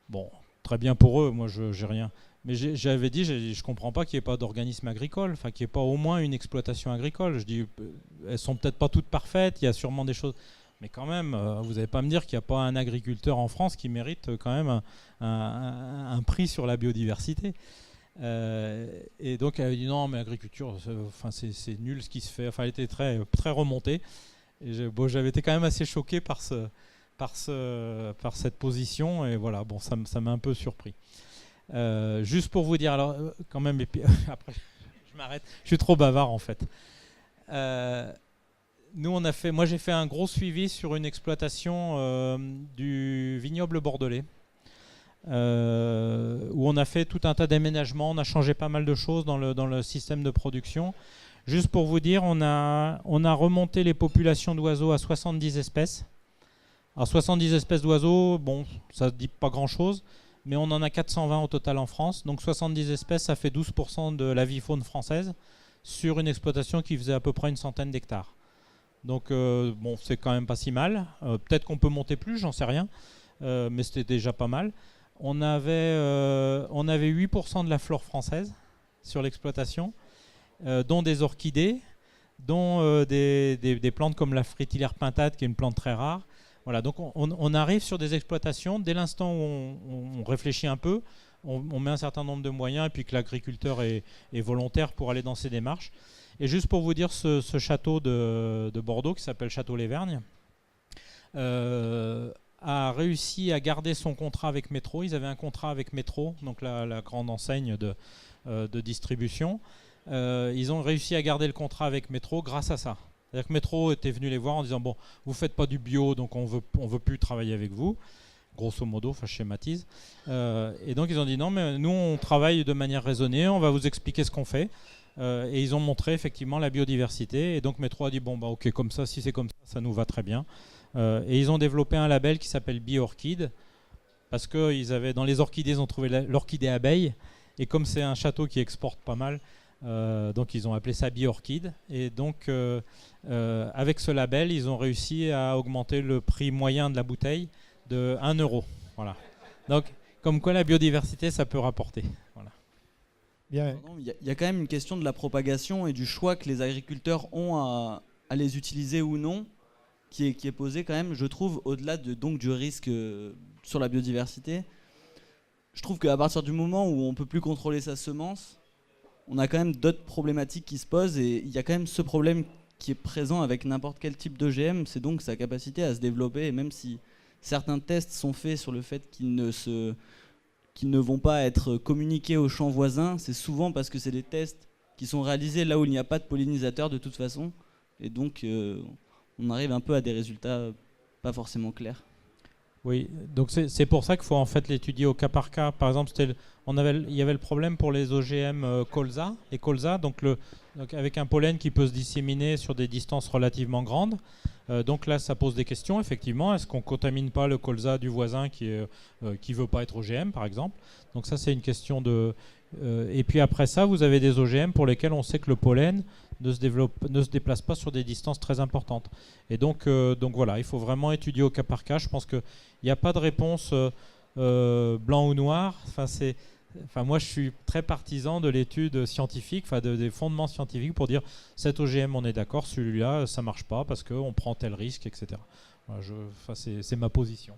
Bon, très bien pour eux. Moi, j'ai rien. Mais j'avais dit, je comprends pas qu'il n'y ait pas d'organisme agricole, enfin qu'il n'y ait pas au moins une exploitation agricole. Je dis, elles sont peut-être pas toutes parfaites. Il y a sûrement des choses. Mais quand même, vous n'allez pas me dire qu'il n'y a pas un agriculteur en France qui mérite quand même un prix sur la biodiversité. Et donc elle avait dit non, mais l'agriculture, c'est nul ce qui se fait. Enfin, elle était très, très remontée. Et j'avais été quand même assez choqué par cette position. Et voilà, bon, ça m'a un peu surpris. Juste pour vous dire, alors quand même, et puis après je m'arrête. Je suis trop bavard en fait. Moi j'ai fait un gros suivi sur une exploitation du vignoble bordelais, où on a fait tout un tas d'aménagements, on a changé pas mal de choses dans le système de production. Juste pour vous dire, on a remonté les populations d'oiseaux à 70 espèces. Alors 70 espèces d'oiseaux, bon, ça ne dit pas grand-chose, mais on en a 420 au total en France. Donc 70 espèces, ça fait 12% de la vie-faune française sur une exploitation qui faisait à peu près une centaine d'hectares. Donc bon, c'est quand même pas si mal. Peut-être qu'on peut monter plus, j'en sais rien, mais c'était déjà pas mal. On avait 8% de la flore française sur l'exploitation, dont des orchidées, dont des plantes comme la frétilière pintade, qui est une plante très rare. Voilà, donc on arrive sur des exploitations, dès l'instant où on réfléchit un peu, on met un certain nombre de moyens, et puis que l'agriculteur est volontaire pour aller dans ces démarches. Et juste pour vous dire, ce château de Bordeaux, qui s'appelle Château Les Vergnes, a réussi à garder son contrat avec Métro. Ils avaient un contrat avec Métro, donc la grande enseigne de distribution. Ils ont réussi à garder le contrat avec Métro grâce à ça. C'est-à-dire que Métro était venu les voir en disant « Bon, vous ne faites pas du bio, donc on veut plus travailler avec vous ». Grosso modo, enfin je schématise. Et donc ils ont dit « Non, mais nous on travaille de manière raisonnée, on va vous expliquer ce qu'on fait ». Et ils ont montré effectivement la biodiversité. Et donc Métro a dit bon bah ok, comme ça, si c'est comme ça, ça nous va très bien. Et ils ont développé un label qui s'appelle Bi-Orchide, parce que dans les orchidées, ils ont trouvé l'orchidée abeille. Et comme c'est un château qui exporte pas mal, donc ils ont appelé ça Bi-Orchide. Et donc avec ce label, ils ont réussi à augmenter le prix moyen de la bouteille de 1 €. Voilà. Donc comme quoi la biodiversité, ça peut rapporter. Voilà. Il y a quand même une question de la propagation et du choix que les agriculteurs ont à les utiliser ou non, qui est posé quand même, je trouve, au-delà du risque sur la biodiversité. Je trouve qu'à partir du moment où on ne peut plus contrôler sa semence, on a quand même d'autres problématiques qui se posent, et il y a quand même ce problème qui est présent avec n'importe quel type d'OGM, c'est donc sa capacité à se développer. Et même si certains tests sont faits sur le fait qu'ils ne vont pas être communiqués aux champs voisins, c'est souvent parce que c'est des tests qui sont réalisés là où il n'y a pas de pollinisateurs de toute façon. Et donc on arrive un peu à des résultats pas forcément clairs. Oui, donc c'est pour ça qu'il faut en fait l'étudier au cas par cas. Par exemple, il y avait le problème pour les OGM colza, les colza, donc avec un pollen qui peut se disséminer sur des distances relativement grandes. Donc là, ça pose des questions, effectivement. Est-ce qu'on ne contamine pas le colza du voisin qui ne veut pas être OGM, par exemple? Donc ça, c'est une question de... et puis après ça, vous avez des OGM pour lesquels on sait que le pollen ne se déplace pas sur des distances très importantes. Et donc voilà, il faut vraiment étudier au cas par cas. Je pense qu'il n'y a pas de réponse blanc ou noir. Moi, je suis très partisan de l'étude scientifique, des fondements scientifiques pour dire cet OGM, on est d'accord, celui-là, ça ne marche pas parce qu'on prend tel risque, etc. Voilà, c'est ma position.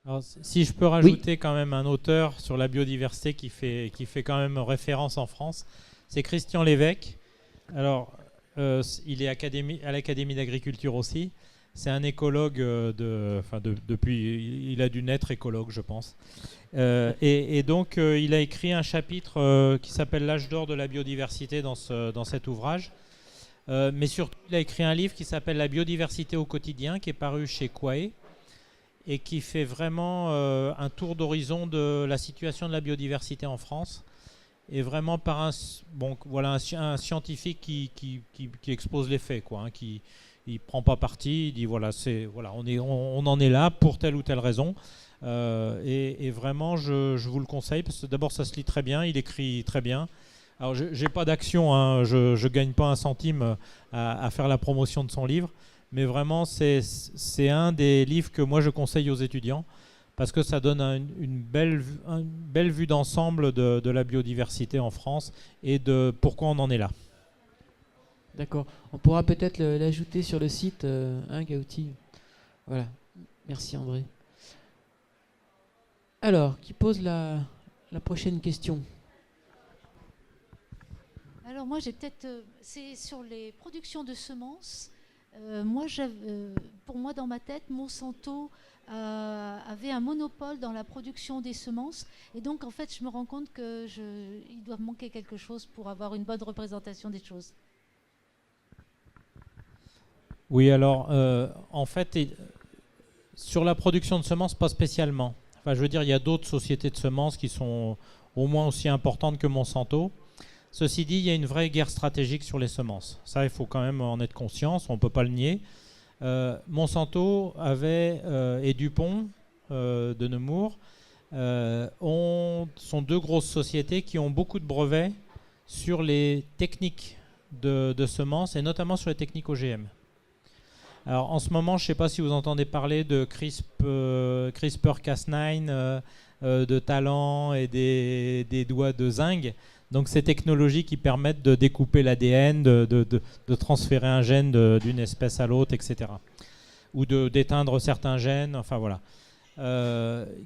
Alors, si je peux rajouter quand même un auteur sur la biodiversité qui fait quand même référence en France, c'est Christian Lévesque. Alors, il est à l'Académie d'agriculture aussi. C'est un écologue depuis, il a dû naître écologue, je pense. Et donc, il a écrit un chapitre qui s'appelle L'âge d'or de la biodiversité dans cet ouvrage. Mais surtout, il a écrit un livre qui s'appelle La biodiversité au quotidien, qui est paru chez Quae, et qui fait vraiment un tour d'horizon de la situation de la biodiversité en France. Et vraiment par un scientifique qui expose les faits, quoi, hein, qui ne prend pas parti, il dit on en est là pour telle ou telle raison. Et vraiment, je vous le conseille, parce que d'abord, ça se lit très bien, il écrit très bien. Alors, je n'ai pas d'action, hein, je ne gagne pas un centime à faire la promotion de son livre, mais vraiment, c'est un des livres que moi, je conseille aux étudiants, parce que ça donne une belle vue d'ensemble de la biodiversité en France et de pourquoi on en est là. D'accord. On pourra peut-être l'ajouter sur le site, Gauti. Voilà. Merci André. Alors, qui pose la prochaine question? Alors moi, j'ai peut-être... c'est sur les productions de semences. Pour moi, dans ma tête, Monsanto avait un monopole dans la production des semences. Et donc, en fait, je me rends compte qu'il doit manquer quelque chose pour avoir une bonne représentation des choses. Oui, alors, en fait, sur la production de semences, pas spécialement. Enfin, je veux dire, il y a d'autres sociétés de semences qui sont au moins aussi importantes que Monsanto. Ceci dit, il y a une vraie guerre stratégique sur les semences. Ça, il faut quand même en être conscient, on ne peut pas le nier. Monsanto et DuPont de Nemours sont deux grosses sociétés qui ont beaucoup de brevets sur les techniques de semences et notamment sur les techniques OGM. Alors en ce moment, je ne sais pas si vous entendez parler de CRISPR-Cas9, de Talent et des doigts de zinc. Donc ces technologies qui permettent de découper l'ADN, de transférer un gène d'une espèce à l'autre, etc. Ou d'éteindre certains gènes, enfin voilà.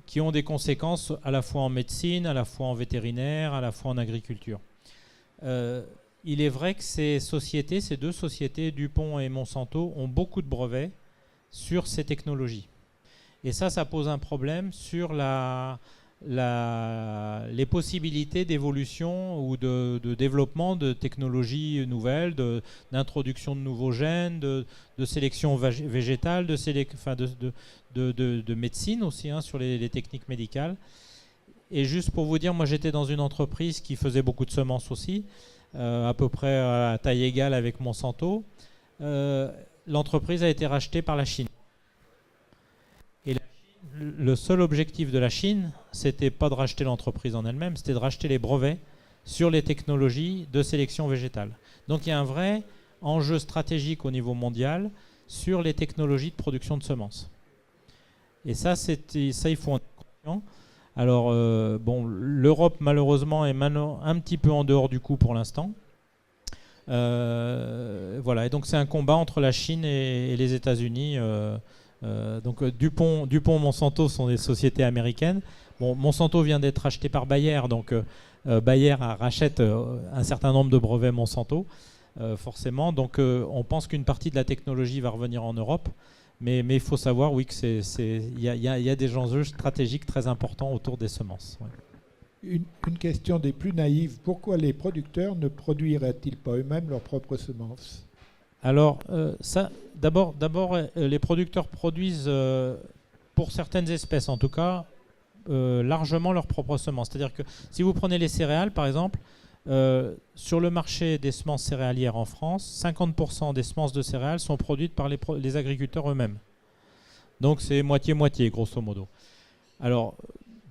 Qui ont des conséquences à la fois en médecine, à la fois en vétérinaire, à la fois en agriculture. Il est vrai que ces deux sociétés, DuPont et Monsanto, ont beaucoup de brevets sur ces technologies. Et ça pose un problème sur les possibilités d'évolution ou de développement de technologies nouvelles, d'introduction de nouveaux gènes, de sélection végétale, de médecine aussi, hein, sur les techniques médicales. Et juste pour vous dire, moi j'étais dans une entreprise qui faisait beaucoup de semences aussi, à peu près à taille égale avec Monsanto. L'entreprise a été rachetée par la Chine. Et le seul objectif de la Chine, c'était pas de racheter l'entreprise en elle-même, c'était de racheter les brevets sur les technologies de sélection végétale. Donc il y a un vrai enjeu stratégique au niveau mondial sur les technologies de production de semences. Et ça il faut en être conscient. Alors, l'Europe, malheureusement, est maintenant un petit peu en dehors du coup pour l'instant. Voilà, et donc c'est un combat entre la Chine et les États-Unis. Donc DuPont, Monsanto sont des sociétés américaines. Bon, Monsanto vient d'être racheté par Bayer, donc Bayer rachète un certain nombre de brevets Monsanto, forcément. Donc on pense qu'une partie de la technologie va revenir en Europe. Mais il faut savoir, oui, qu'il y a des enjeux stratégiques très importants autour des semences. Ouais. Une question des plus naïves. Pourquoi les producteurs ne produiraient-ils pas eux-mêmes leurs propres semences? Alors, d'abord, les producteurs produisent, pour certaines espèces en tout cas, largement leurs propres semences. C'est-à-dire que si vous prenez les céréales, par exemple, Sur le marché des semences céréalières en France, 50% des semences de céréales sont produites par les agriculteurs eux-mêmes. Donc c'est moitié-moitié, grosso modo. Alors,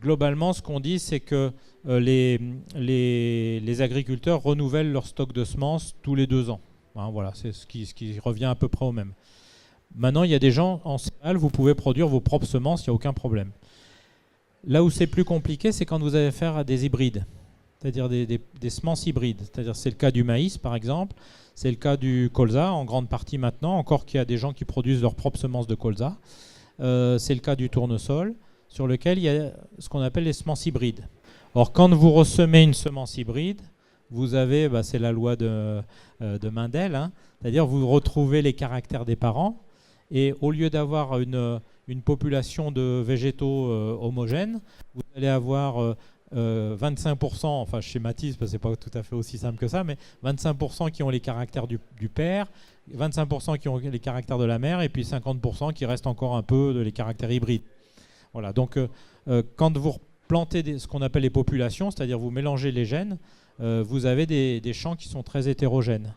globalement, ce qu'on dit, c'est que les agriculteurs renouvellent leur stock de semences tous les 2 ans. Hein, voilà, c'est ce qui revient à peu près au même. Maintenant, il y a des gens en céréales, vous pouvez produire vos propres semences, il n'y a aucun problème. Là où c'est plus compliqué, c'est quand vous avez affaire à des hybrides, c'est-à-dire des semences hybrides. C'est-à-dire c'est le cas du maïs, par exemple, c'est le cas du colza, en grande partie maintenant, encore qu'il y a des gens qui produisent leurs propres semences de colza. C'est le cas du tournesol, sur lequel il y a ce qu'on appelle les semences hybrides. Or, quand vous ressemez une semence hybride, vous avez, c'est la loi de Mendel, hein, c'est-à-dire vous retrouvez les caractères des parents, et au lieu d'avoir une population de végétaux homogènes, vous allez avoir 25%, enfin je schématise parce que ce n'est pas tout à fait aussi simple que ça, mais 25% qui ont les caractères du père, 25% qui ont les caractères de la mère, et puis 50% qui restent encore un peu de les caractères hybrides. Voilà, donc quand vous plantez ce qu'on appelle les populations, c'est-à-dire vous mélangez les gènes, vous avez des champs qui sont très hétérogènes.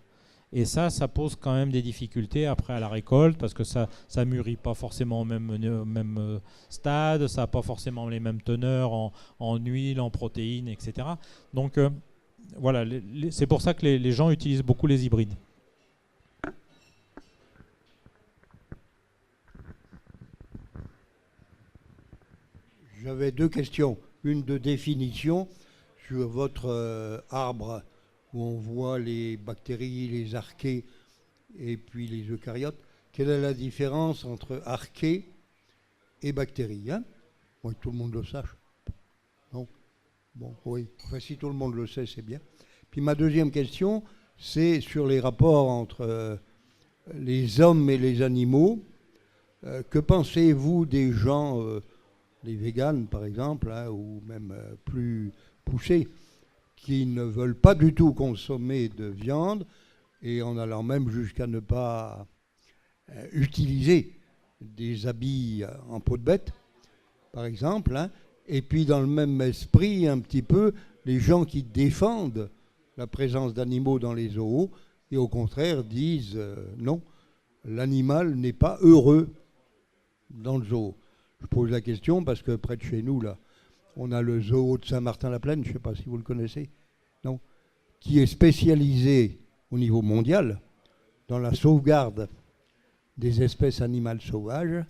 Et ça pose quand même des difficultés après à la récolte, parce que ça ne mûrit pas forcément au même stade, ça n'a pas forcément les mêmes teneurs en huile, en protéines, etc. Donc voilà, c'est pour ça que les gens utilisent beaucoup les hybrides. J'avais 2 questions. Une de définition sur votre arbre où on voit les bactéries, les archées et puis les eucaryotes. Quelle est la différence entre archées et bactéries, hein? Bon, que tout le monde le sache. Non? Bon, oui. Enfin, si tout le monde le sait, c'est bien. Puis ma deuxième question, c'est sur les rapports entre les hommes et les animaux. Que pensez-vous des gens, les véganes par exemple, hein, ou même plus poussés, qui ne veulent pas du tout consommer de viande, et en allant même jusqu'à ne pas utiliser des habits en peau de bête, par exemple, hein, et puis dans le même esprit, un petit peu, les gens qui défendent la présence d'animaux dans les zoos, et au contraire disent non, l'animal n'est pas heureux dans le zoo. Je pose la question parce que près de chez nous, là, on a le zoo de Saint-Martin-la-Plaine, je ne sais pas si vous le connaissez, non, qui est spécialisé au niveau mondial dans la sauvegarde des espèces animales sauvages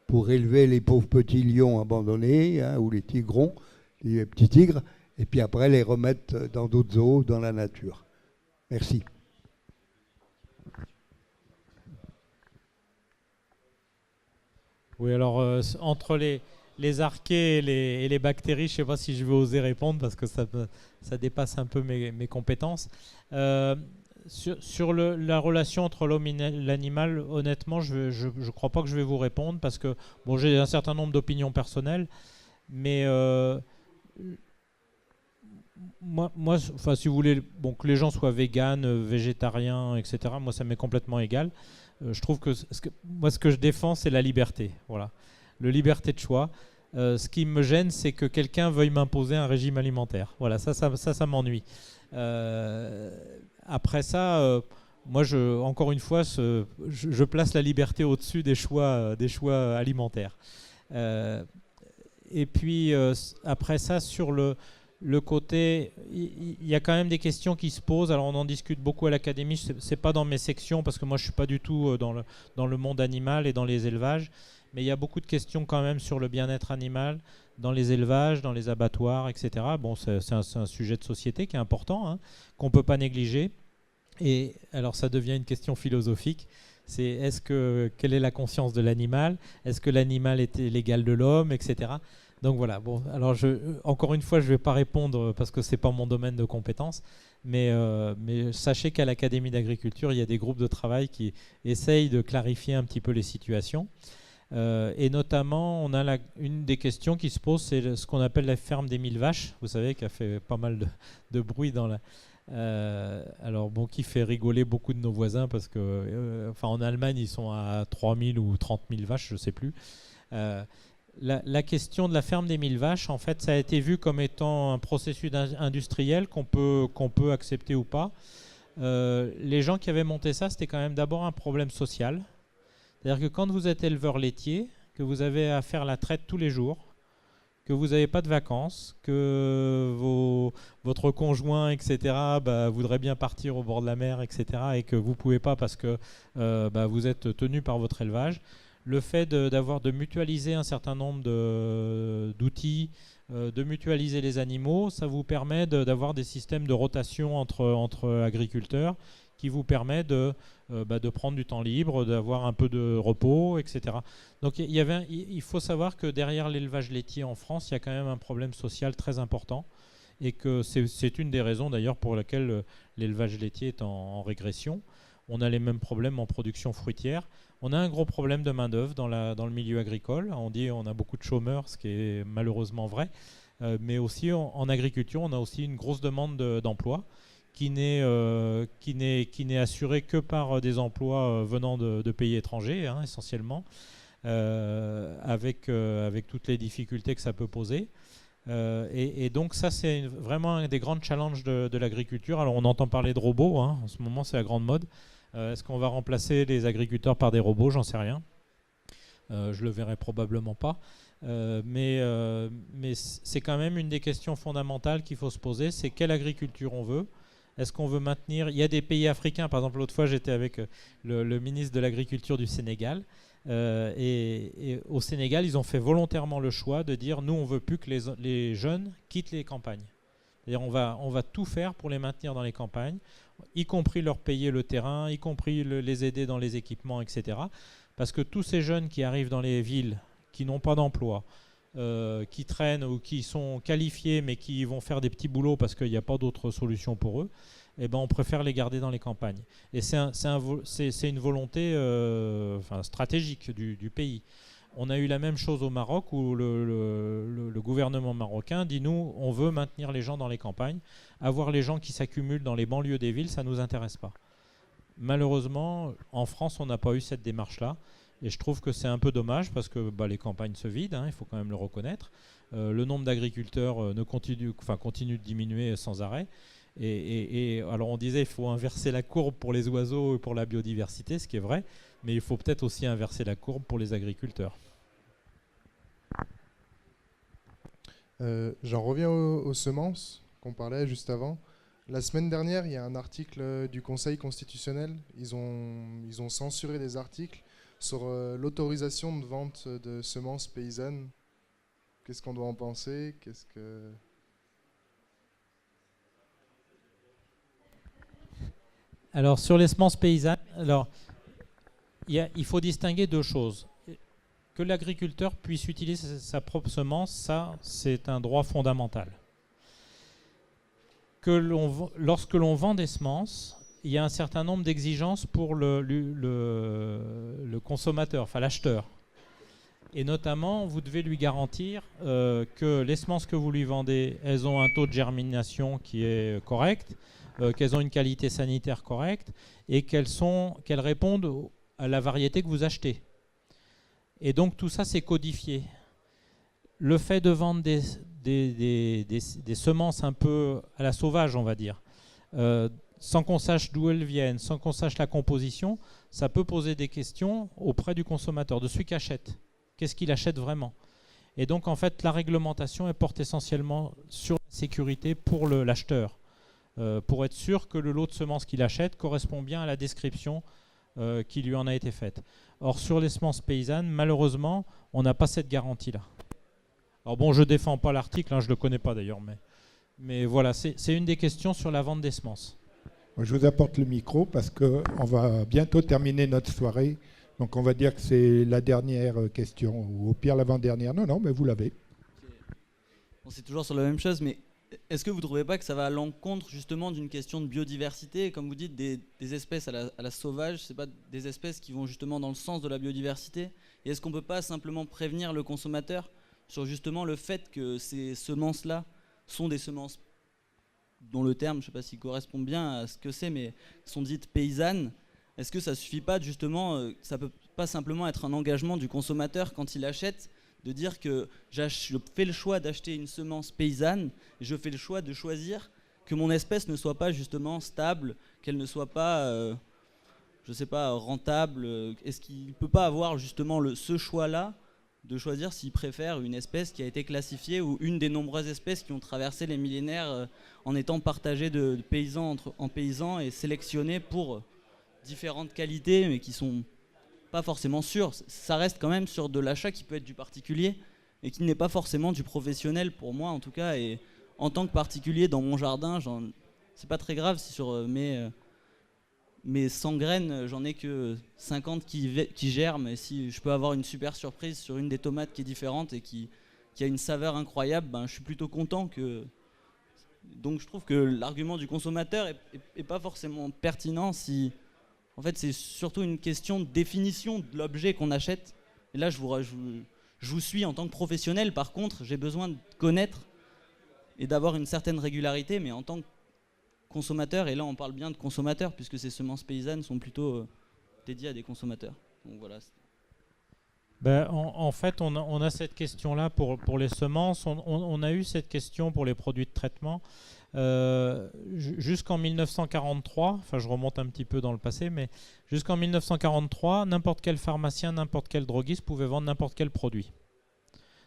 pour élever les pauvres petits lions abandonnés, hein, ou les tigrons, les petits tigres, et puis après les remettre dans d'autres zoos, dans la nature. Merci. Oui, alors entre les archées et les bactéries, je ne sais pas si je vais oser répondre parce que ça dépasse un peu mes compétences. Sur la relation entre l'homme et l'animal, honnêtement, je ne crois pas que je vais vous répondre parce que bon, j'ai un certain nombre d'opinions personnelles, mais moi, enfin, si vous voulez, bon, que les gens soient véganes, végétariens, etc., moi, ça m'est complètement égal. Je trouve que moi, ce que je défends, c'est la liberté. Voilà, la liberté de choix. Ce qui me gêne, c'est que quelqu'un veuille m'imposer un régime alimentaire. Voilà, ça m'ennuie. Après ça, moi, encore une fois, je place la liberté au-dessus des choix alimentaires. Et puis, après ça, sur le côté, il y a quand même des questions qui se posent. Alors, on en discute beaucoup à l'académie. C'est pas dans mes sections parce que moi, je suis pas du tout dans le monde animal et dans les élevages. Mais il y a beaucoup de questions quand même sur le bien-être animal dans les élevages, dans les abattoirs, etc. Bon, c'est un sujet de société qui est important, hein, qu'on ne peut pas négliger. Et alors, ça devient une question philosophique. C'est quelle est la conscience de l'animal? Est-ce que l'animal est l'égal de l'homme, etc. Donc voilà. Bon, alors encore une fois, je ne vais pas répondre parce que c'est pas mon domaine de compétence. Mais sachez qu'à l'Académie d'agriculture, il y a des groupes de travail qui essayent de clarifier un petit peu les situations. Et notamment, on a une des questions qui se pose, c'est ce qu'on appelle la ferme des 1000 vaches. Vous savez, qui a fait pas mal de bruit dans la... alors bon, qui fait rigoler beaucoup de nos voisins parce que, enfin, en Allemagne, ils sont à 3000 ou 30 000 vaches, je sais plus. la question de la ferme des 1000 vaches, en fait, ça a été vu comme étant un processus industriel qu'on peut accepter ou pas. Les gens qui avaient monté ça, c'était quand même d'abord un problème social. C'est-à-dire que quand vous êtes éleveur laitier, que vous avez à faire la traite tous les jours, que vous n'avez pas de vacances, que votre conjoint, etc., voudrait bien partir au bord de la mer, etc., et que vous ne pouvez pas parce que vous êtes tenu par votre élevage, le fait de mutualiser un certain nombre d'outils, de mutualiser les animaux, ça vous permet d'avoir des systèmes de rotation entre agriculteurs qui vous permet de prendre du temps libre, d'avoir un peu de repos, etc. Donc il faut savoir que derrière l'élevage laitier en France, il y a quand même un problème social très important et que c'est une des raisons d'ailleurs pour laquelle l'élevage laitier est en régression. On a les mêmes problèmes en production fruitière. On a un gros problème de main-d'œuvre dans le milieu agricole. On dit qu'on a beaucoup de chômeurs, ce qui est malheureusement vrai. Mais aussi en agriculture, on a aussi une grosse demande d'emploi qui n'est assurée que par des emplois venant de pays étrangers, essentiellement, avec toutes les difficultés que ça peut poser. Et donc ça, c'est vraiment un des grands challenges de l'agriculture. Alors on entend parler de robots, en ce moment c'est la grande mode. Est-ce qu'on va remplacer les agriculteurs par des robots? J'en sais rien. Je le verrai probablement pas. Mais c'est quand même une des questions fondamentales qu'il faut se poser, c'est quelle agriculture on veut. Est-ce qu'on veut maintenir... Il y a des pays africains, par exemple l'autre fois j'étais avec le ministre de l'Agriculture du Sénégal, et au Sénégal ils ont fait volontairement le choix de dire nous on veut plus que les jeunes quittent les campagnes. C'est-à-dire on va tout faire pour les maintenir dans les campagnes, y compris leur payer le terrain, y compris les aider dans les équipements, etc. Parce que tous ces jeunes qui arrivent dans les villes, qui n'ont pas d'emploi, qui traînent ou qui sont qualifiés mais qui vont faire des petits boulots parce qu'il n'y a pas d'autre solution pour eux, on préfère les garder dans les campagnes. Et c'est une volonté stratégique du pays. On a eu la même chose au Maroc où le gouvernement marocain dit nous, on veut maintenir les gens dans les campagnes. Avoir les gens qui s'accumulent dans les banlieues des villes, ça ne nous intéresse pas. Malheureusement, en France, on n'a pas eu cette démarche-là. Et je trouve que c'est un peu dommage parce que les campagnes se vident, il faut quand même le reconnaître. Le nombre d'agriculteurs continue de diminuer sans arrêt. Et alors on disait qu'il faut inverser la courbe pour les oiseaux et pour la biodiversité, ce qui est vrai, mais il faut peut-être aussi inverser la courbe pour les agriculteurs. J'en reviens aux semences qu'on parlait juste avant. La semaine dernière, il y a un article du Conseil constitutionnel. Ils ont censuré des articles sur l'autorisation de vente de semences paysannes. Qu'est-ce qu'on doit en penser? Alors sur les semences paysannes, il faut distinguer deux choses. Que l'agriculteur puisse utiliser sa propre semence, ça c'est un droit fondamental. Lorsque l'on vend des semences, il y a un certain nombre d'exigences pour le consommateur, enfin l'acheteur. Et notamment, vous devez lui garantir que les semences que vous lui vendez, elles ont un taux de germination qui est correct, qu'elles ont une qualité sanitaire correcte et qu'elles répondent à la variété que vous achetez. Et donc tout ça, c'est codifié. Le fait de vendre des semences un peu à la sauvage, on va dire, sans qu'on sache d'où elles viennent, sans qu'on sache la composition, ça peut poser des questions auprès du consommateur, de celui qui achète. Qu'est-ce qu'il achète vraiment? Et donc, en fait, la réglementation elle porte essentiellement sur la sécurité pour l'acheteur, pour être sûr que le lot de semences qu'il achète correspond bien à la description qui lui en a été faite. Or, sur les semences paysannes, malheureusement, on n'a pas cette garantie-là. Alors bon, je ne défends pas l'article, je ne le connais pas d'ailleurs, mais voilà, c'est une des questions sur la vente des semences. Je vous apporte le micro parce qu'on va bientôt terminer notre soirée. Donc on va dire que c'est la dernière question, ou au pire l'avant-dernière. Non, mais vous l'avez. Bon, c'est toujours sur la même chose, mais est-ce que vous ne trouvez pas que ça va à l'encontre justement d'une question de biodiversité? Comme vous dites, des espèces à la sauvage, ce n'est pas des espèces qui vont justement dans le sens de la biodiversité. Et est-ce qu'on ne peut pas simplement prévenir le consommateur sur justement le fait que ces semences-là sont des semences dont le terme, je ne sais pas s'il correspond bien à ce que c'est, mais sont dites paysannes? Est-ce que ça ne suffit pas justement, ça ne peut pas simplement être un engagement du consommateur quand il achète, de dire que je fais le choix d'acheter une semence paysanne, et je fais le choix de choisir que mon espèce ne soit pas justement stable, qu'elle ne soit pas, je sais pas, rentable. Est-ce qu'il ne peut pas avoir justement ce choix-là de choisir s'il préfère une espèce qui a été classifiée ou une des nombreuses espèces qui ont traversé les millénaires en étant partagées de paysans en paysans et sélectionnées pour différentes qualités, mais qui sont pas forcément sûres. Ça reste quand même sur de l'achat qui peut être du particulier et qui n'est pas forcément du professionnel pour moi en tout cas. Et en tant que particulier dans mon jardin, c'est pas très grave si sur mes 100 graines, j'en ai que 50 qui germent. Et si je peux avoir une super surprise sur une des tomates qui est différente et qui a une saveur incroyable, je suis plutôt content que... Donc je trouve que l'argument du consommateur est pas forcément pertinent si... En fait, c'est surtout une question de définition de l'objet qu'on achète. Et là, je vous suis en tant que professionnel. Par contre, j'ai besoin de connaître et d'avoir une certaine régularité, mais en tant que consommateur, et là on parle bien de consommateurs, puisque ces semences paysannes sont plutôt dédiées à des consommateurs. Donc voilà. En fait, on a cette question-là pour les semences. On a eu cette question pour les produits de traitement. Jusqu'en 1943, enfin je remonte un petit peu dans le passé, mais jusqu'en 1943, n'importe quel pharmacien, n'importe quel droguiste pouvait vendre n'importe quel produit.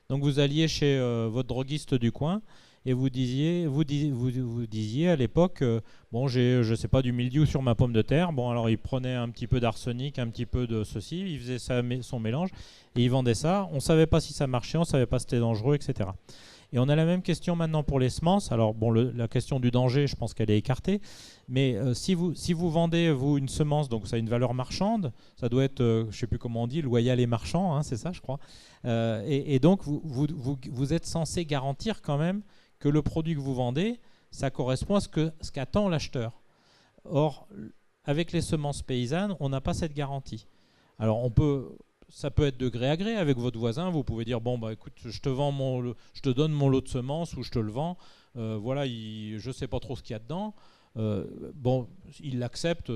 Donc vous alliez chez votre droguiste du coin et vous disiez à l'époque, bon j'ai, je sais pas, du mildiou sur ma pomme de terre. Bon alors il prenait un petit peu d'arsenic, un petit peu de ceci, il faisait son mélange et il vendait ça. On savait pas si ça marchait, on savait pas si c'était dangereux, etc. Et on a la même question maintenant pour les semences. Alors bon, la question du danger, je pense qu'elle est écartée. Mais si vous vendez vous une semence, donc ça a une valeur marchande, ça doit être, je ne sais plus comment on dit, loyal et marchand, hein, c'est ça, je crois. Et donc vous êtes censé garantir quand même que le produit que vous vendez, ça correspond à ce qu'attend l'acheteur. Or, avec les semences paysannes, on n'a pas cette garantie. Alors ça peut être de gré à gré avec votre voisin. Vous pouvez dire bon écoute, je te donne mon lot de semences ou je te le vends. Voilà, je sais pas trop ce qu'il y a dedans. Bon, il l'accepte.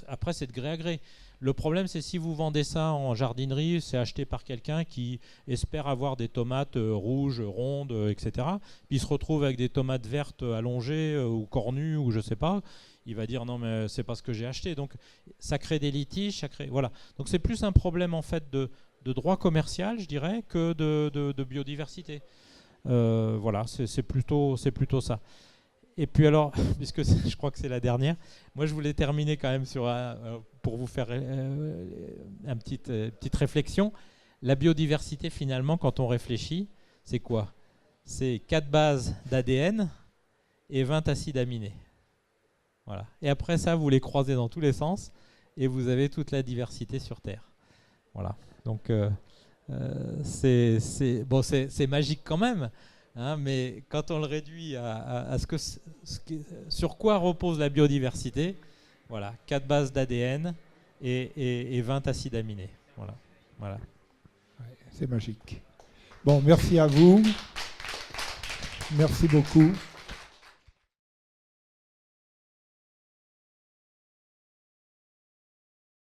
Après c'est de gré à gré. Le problème c'est si vous vendez ça en jardinerie, c'est acheté par quelqu'un qui espère avoir des tomates rouges, rondes, etc. Puis il se retrouve avec des tomates vertes allongées ou cornues ou je sais pas. Il va dire non mais c'est pas ce que j'ai acheté. Donc ça crée des litiges, voilà. Donc c'est plus un problème en fait de droit commercial, je dirais, que de biodiversité. Voilà, c'est plutôt ça. Et puis alors, puisque je crois que c'est la dernière, moi je voulais terminer quand même pour vous faire une petite réflexion. La biodiversité finalement, quand on réfléchit, c'est quoi? C'est 4 bases d'ADN et 20 acides aminés. Voilà. Et après ça, vous les croisez dans tous les sens et vous avez toute la diversité sur Terre. Voilà. Donc c'est magique quand même, hein, mais quand on le réduit à sur quoi repose la biodiversité, voilà, 4 bases d'ADN et 20 acides aminés. Voilà. Ouais, c'est magique. Bon, merci à vous. Merci beaucoup.